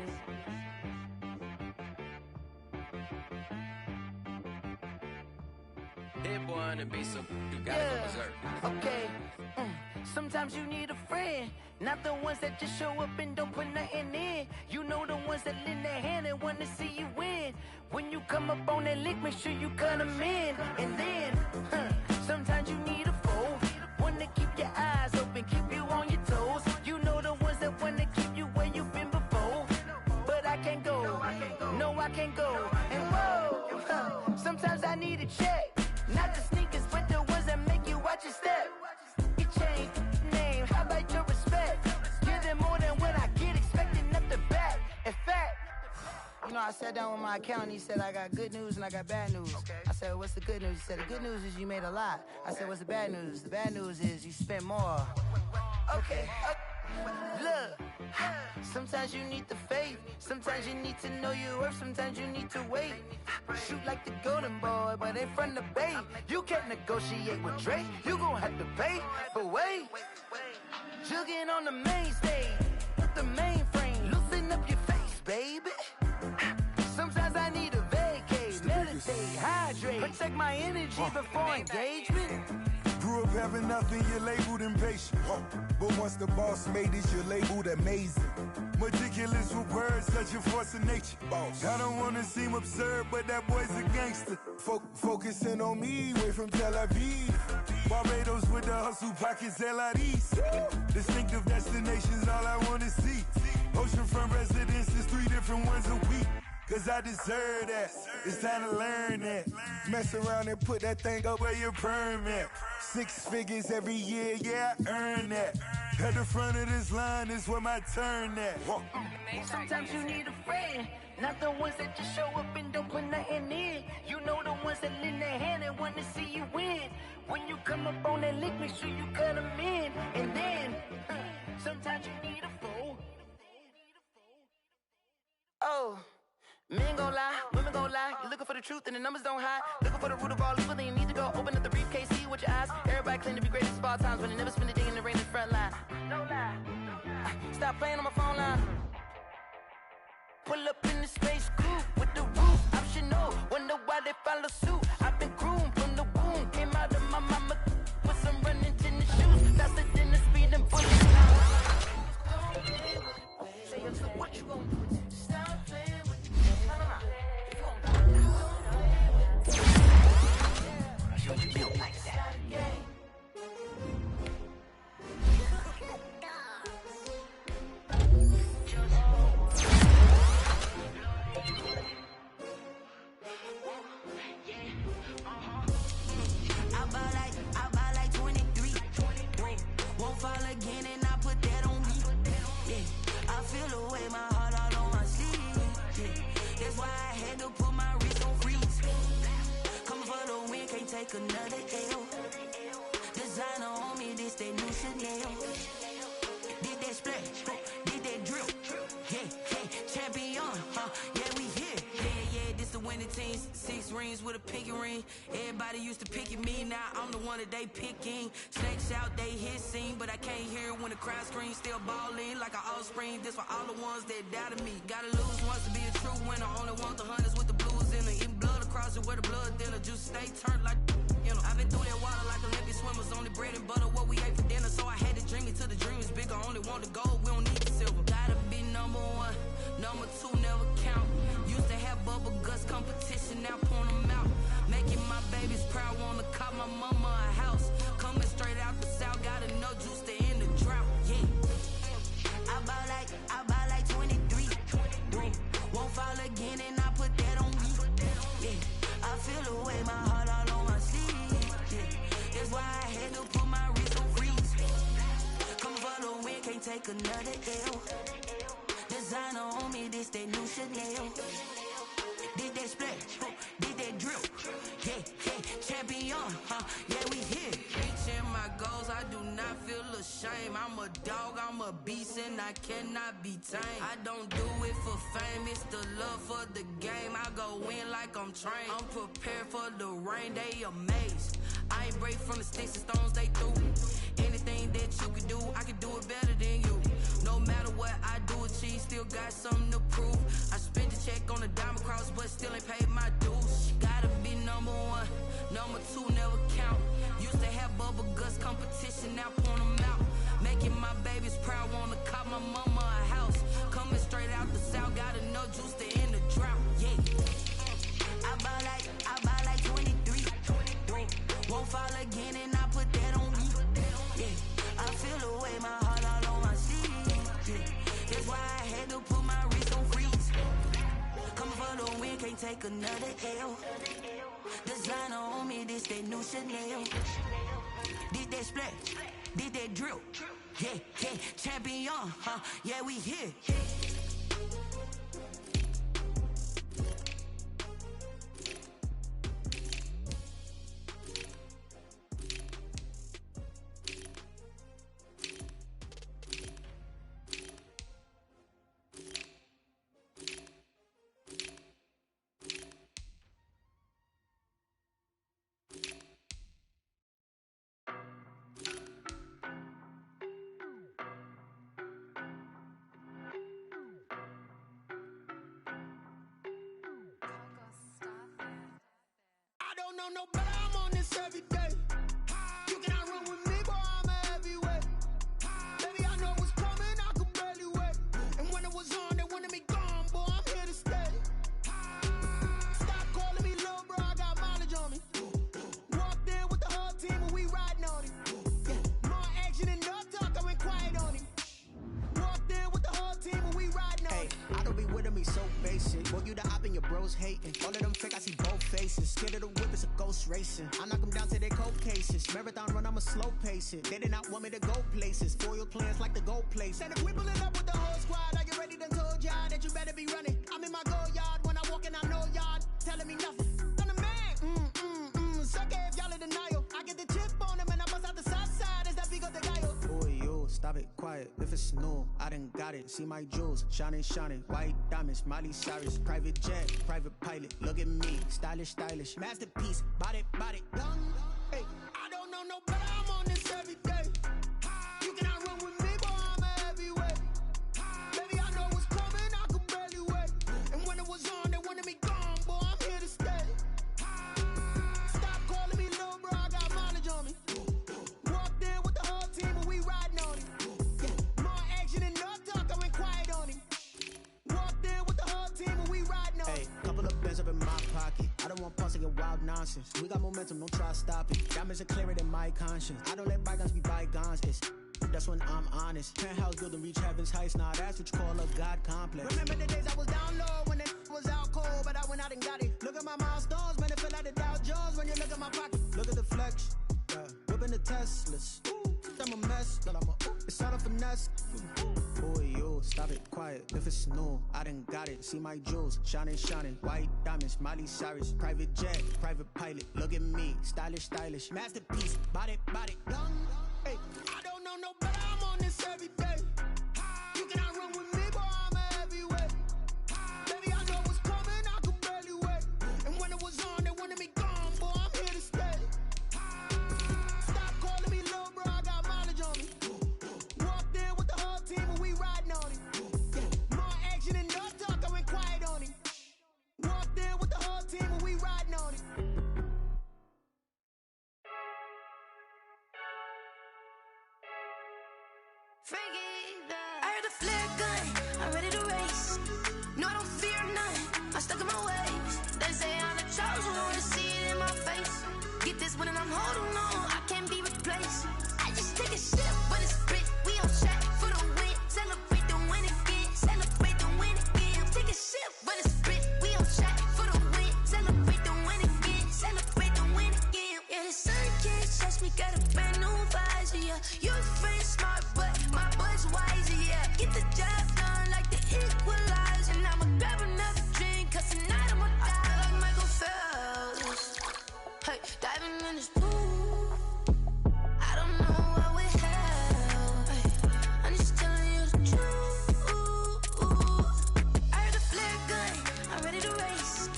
Hit one and be so you gotta go berserk. Okay. Sometimes you need a friend, not the ones that just show up and don't put nothing in. You know the ones that lend their hand and want to see you win. When you come up on that lick, make sure you cut them in. And then, sometimes you need a foe, one to keep your eyes open, keep you on your toes. You know the ones that want to keep you where you've been before. But I can't go, no I can't go. And whoa, sometimes I need a check. Not the sneakers, but the ones that make you watch your step. You change name, how about your respect? Give them more than what I get, expecting up the back. In fact, you know, I sat down with my accountant, he said I got good news and I got bad news. I said, what's the good news? He said, the good news is you made a lot. I said, what's the bad news? The bad news is you spent more. Okay. Look, sometimes you need the faith, sometimes you need to know your worth, sometimes you need to wait. Shoot like the golden boy, but in front of Bay. You can't negotiate with Drake, you gon' have to pay. But wait, jugging on the main stage, the mainframe, loosen up your face, baby. Sometimes I need a vacate, meditate, hydrate, protect my energy before engagement. Grew up having nothing, you're labeled impatient. But once the boss made it, you're labeled amazing. Meticulous with words, such a force of nature. I don't wanna seem absurd, but that boy's a gangster. Focusing on me, way from Tel Aviv. Barbados with the hustle pockets, LIDs. Distinctive destinations, all I wanna see. Oceanfront residences, 3 different ones a week. Cause I deserve that, it's time to learn that. Mess around and put that thing up where your permit. 6 figures every year, yeah, I earn that. At the front of this line is where my turn at. Sometimes you need a friend, not the ones that just show up and don't put nothing in. You know the ones that lend their hand and want to see you win. When you come up on that lick, make sure you cut them in. And then, sometimes you need a foe. Oh. Men gon' lie, women gon' lie. You're looking for the truth and the numbers don't hide. Looking for the root of all evil, then you need to go open up the briefcase, see with your eyes. Everybody claim to be greatest of all times, but they never spend a day in the rain in the front line. No lie. Stop playing on my phone line. Pull up in the space coupe with the roof optional. Wonder why they follow suit. I've been groomed from the womb. Came out of my mama with some running tennis shoes. Faster than the speed and bullet. Say, so what you gon' do? take another L. Designer on me, this that new Chanel. Did that splash, did that drip. Yeah, champion, yeah, we here. Yeah, this the winning team. 6 rings with a pinky ring. Everybody used to pick at me, now I'm the one that they picking. Snakes out, they hissing, but I can't hear when the crowd screams. Still balling like an offspring. This for all the ones that doubted me. Gotta lose once to be a true winner. Only want the hunters with the blues in it. Eating blood across it where the blood thinner. Juice stay turned like, you know. I've been through that water like Olympic swimmers. Only bread and butter, what we ate for dinner. So I had to dream it till the dream is bigger. Only want the gold, we don't need the silver. Gotta be number 1, number 2 never count. Used to have bubble guts competition, now point them out. Making my babies proud, wanna call my mama a house. Coming straight out the south, got enough juice to end the drought. Yeah, I buy like 23. Won't fall again, and I put that on me. Yeah, I feel the way, my heart all on my sleeve. Yeah, that's why I had to put my wrist on freeze. Come for the win, can't take another L. Designer on me, this that new Chanel. Did that splash, did that drip. Yeah, champion, yeah, we here. Reaching my goals, I do not feel ashamed. I'm a dog, I'm a beast, and I cannot be tamed. I don't do it for fame, it's the love for the game. I go in like I'm trained. I'm prepared for the rain, they amazed. I ain't break from the sticks and stones they threw. Anything that you can do, I can do it better than you. No matter what I do, achieve, still got something to prove. I spent the check on the diamond cross, but still ain't paid my dues. Gotta be number 1, number 2 never count. Used to have bubble guts competition, now point them out. Making my babies proud, wanna call my mama a house. Coming straight out the south, got enough juice to end the drought. Yeah, I buy like 23. Won't fall again, and I put that on me. Yeah, I feel the way, my heart all on my sleeve. Yeah, that's why I had to put my wrist on freeze. Coming for the win, can't take another L. Designer on me, this that new Chanel. Did that splash, did that drip. Yeah, champion, yeah, we here. No better, I'm on this every day. You cannot run with me, boy, I'm a heavyweight. Baby, I know what's coming, I could barely wait. And when it was on, they wanted me gone, boy, I'm here to stay. Stop calling me little bro, I got mileage on me. Walked in with the whole team and we riding on him. Yeah, more action than no talk, I went quiet on him. Walked in with the whole team and we riding on him. I don't be with him, he's so basic. Boy, you the op and your bros hating. All of them fake, I see both faces. Scared of the whip, it's a ghost racing. I knock them down to their cold cases. Marathon run, I'ma slow pace it. They did not want me to go places. Foil plans like the gold place. And if we pulling up with the whole squad, are you ready? Done told y'all that you better be running. I'm in my go yard when I walk in, I know y'all telling me nothing. I'm the man, suck it if y'all in denial. I get the chip on him and I bust out the south side. Is that Vigo de Gallo? Boy, yo, stop it, quiet. If it's new, I done got it. See my jewels, shining, shining. White diamonds, Miley Cyrus. Private jet, private pilot. Look at me, stylish, stylish. Masterpiece, body, done. Hey, I don't know no better, I'm on this every day. You cannot run with me, boy, I'm a heavyweight. Baby, I know what's coming, I could barely wait. And when it was on, they wanted me gone, boy, I'm here to stay. Stop calling me little bro, I got mileage on me. Walked in with the whole team and we riding on him. Yeah, more action than no talk, I went quiet on him. Walked in with the whole team and we riding on him. Hey, couple of bands up in my pocket. I don't want pulse to get wild nonsense. We got momentum, don't try to stop it. Diamonds are clearer than my conscience. I don't let bygones be bygones. That's when I'm honest. Penthouse building, reach heaven's heights. Nah, that's what you call a God complex. Remember the days I was down low when it was out cold, but I went out and got it. Look at my milestones, man, it feel like the Dow Jones when you look at my pocket. Look at the flex, whipping the Teslas. I'm a mess, that I'm a it's all a finesse. Boy, you stop it, quiet. If it's new, I done got it. See my jewels, shining, white diamonds, Miley Cyrus, private jet, private pilot. Look at me, stylish, masterpiece, body, young. Hey, I don't know no better, I'm on this every day. You cannot run with me, boy, I'm a heavyweight. Baby, I know what's coming, I can barely wait. And when it was on, they wanted me gone, boy, I'm here to stay. Stop calling me little bro, I got mileage on me. Walked in with the whole team and we riding on it. More action and no talk, I went quiet on it. Walked in with the whole team and we riding on it. I heard the flare gun, I'm ready to race. No, I don't fear none, I'm stuck in my ways. They say I'm the chosen one, to see it in my face. Get this one and I'm holding on, I can't be replaced. I just take a sip, but it's spit, we on track for the win. Celebrate the win again, celebrate the win again. Take a sip, but it's spit, we on track for the win. Celebrate the win again, celebrate the win again. Yeah, the sun can't touch me, got a brand new visor, yeah. Your friend smart, but my boy's wiser, yeah. Get the job done like the equalizer. And I'ma grab another drink, cause tonight I'ma die like Michael Phelps. Hey, diving in this pool, I don't know what would help. Hey, I'm just telling you the truth. I heard the flare gun, I'm ready to race.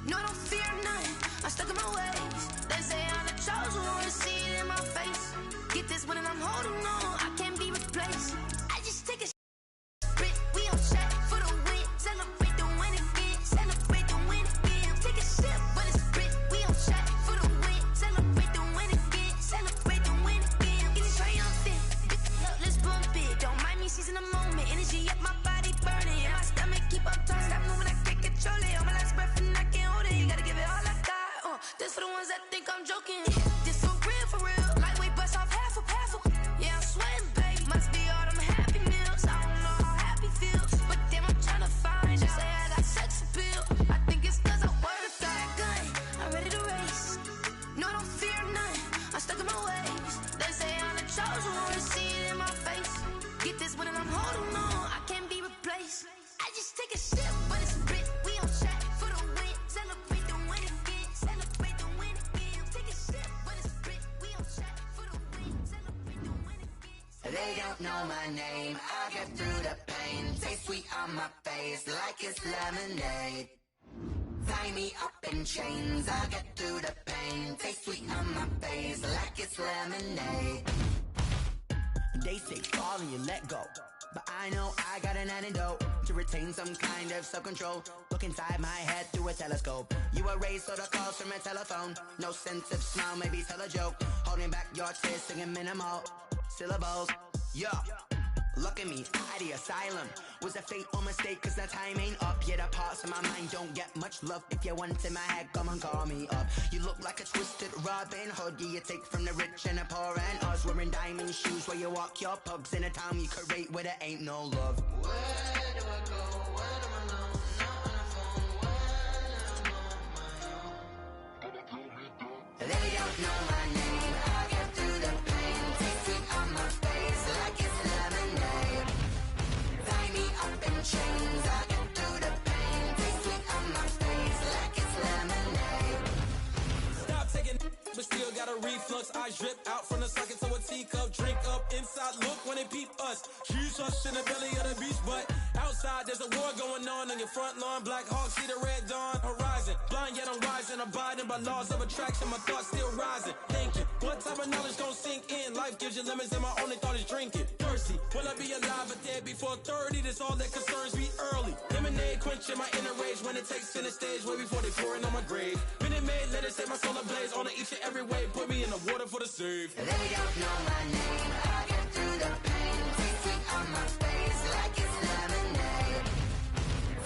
No, I don't fear none, I'm stuck in my ways. They say I'm the chosen one, to see it in my face. Get this one and I'm holding on, I can't be replaced. I just take a spit, we on track for the win. Celebrate the win again, celebrate the win again. Take a sip, but it's spit, we on track for the win. Celebrate the win again, celebrate the win again. Get it triumphant, look, let's bump it. Don't mind me seizing the moment, energy up my body burning. And my stomach keep on turning, stop moving, I can't control it. On my last breath and I can't hold it, you gotta give it all I got. This for the ones that think I'm joking. This for real. Lightweight bust off half a. Yeah, I'm sweating, baby. Must be all them happy meals. I don't know how happy feels, but damn, I'm trying to find you. Say I got sex appeal. I think it's cause I work a fire gun. I'm ready to race. No, I don't fear none. I'm stuck in my ways. They say I'm the chosen one, to see it in my face. Get this one and I'm holding on, I can't be replaced. I just take a sip, but it's spit. We on track for the win. Celebrate the win again. Celebrate the win again. Take a sip, but it's spit. We on track for the win. Celebrate the win again. They don't know my name, I get through the pain. Taste sweet on my face like it's lemonade. Tie me up in chains, I get through the pain. Taste sweet on my face like it's lemonade. They say fall and you let go, but I know I got an antidote to retain some kind of self-control. Look inside my head through a telescope. You erase all the calls from a telephone. No sense of smile, maybe tell a joke. Holding back your tears, singing minimal syllables. Yeah, look at me, out the asylum. Was a fate or mistake, cause the time ain't up. Yeah, the parts of my mind don't get much love. If you want in my head, come and call me up. You look like a twisted Robin Hood. Yeah, you take from the rich and the poor and us. Wearing diamond shoes where you walk your pugs in a town you create where there ain't no love. Where do I go? When am I alone? Not on the phone. When I'm on my own. They don't know my name. I get through the pain. Taste sweet on my face like it's lemonade. Tie me up in chains. I get through the pain. Taste sweet on my face like it's lemonade. Stop taking, but still got a reflux. Eyes drip out from the socket to a teacup. Drink up inside, look when they peep us. Choose us in the belly of the beast, but outside there's a war going on your front lawn. Black Hawk, see the red dawn horizon. Blind yet I'm rising, abiding by laws of attraction. My thoughts still rising, thinking what type of knowledge gon' sink in? Life gives you limits and my only thought is drinking. Thirsty, will I be alive or dead before 30? That's all that concerns me early. Lemonade quenching my inner rage when it takes center stage way before they pouring on my grave. Minute Maid, let it set my soul ablaze on each and every way. Put me in the water for the save. They don't know my name. I get through the pain. Taste sweet on my face like it's lemonade.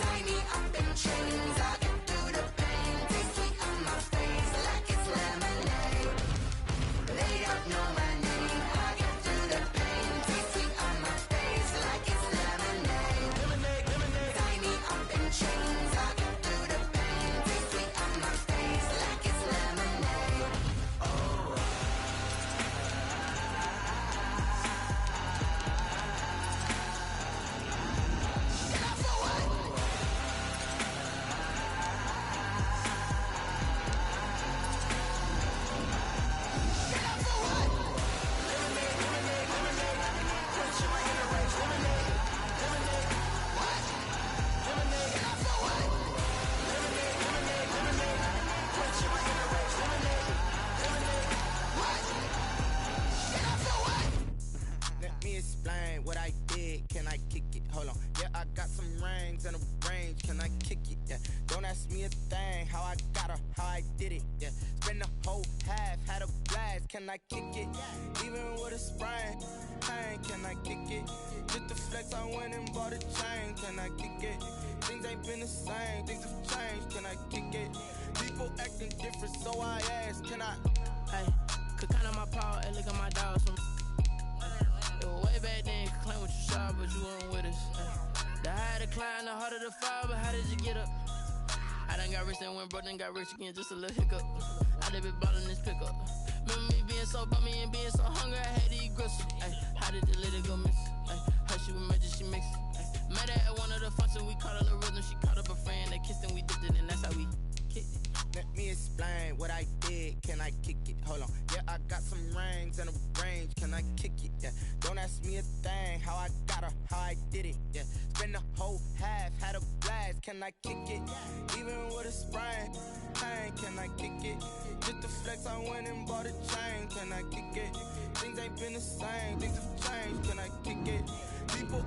Tie me up in chains. I get through the pain. Taste sweet on my face like it's lemonade. They don't know my name. I get through the pain. Taste sweet on my face like it's lemonade. Tie me up in chains. I get through the pain. Taste sweet on my face like it's lemonade. Oh. can I kick it? Yeah, don't ask me a thing, how I got her, how I did it. Yeah, spend the whole half, had a blast, can I kick it? Even with a sprain, pain, can I kick it? Just the flex, I went and bought a chain, can I kick it? Things ain't been the same, things have changed, can I kick it? People acting different, so I ask, can I? Hey, could count on my power, and look at my dogs from. It was way back then, could claim what you saw, but you weren't with us. The higher the climb, the harder the fall, but how did you get up? I done got rich and went broke, then got rich again, just a little hiccup. I done been ballin' this pickup. Remember me being so bummy and being so hungry, I had to eat gristle. Ay, how did the lady go miss? Ay, how she was magic, she mixed. Met her at one of the functions, we caught a little rhythm, she caught up a friend, they kissed and we dipped it, and that's how we kicked it. Let me explain what I did, can I kick it? Hold on, yeah, I got some rings and a range, can I kick it? Yeah, don't ask me a thing, how I got her, how I did it. Yeah, spend the whole half, had a blast, can I kick it? Even with a sprain, pain, can I kick it? Just the flex, I went and bought a chain, can I kick it? Things ain't been the same, things have changed, can I kick it? People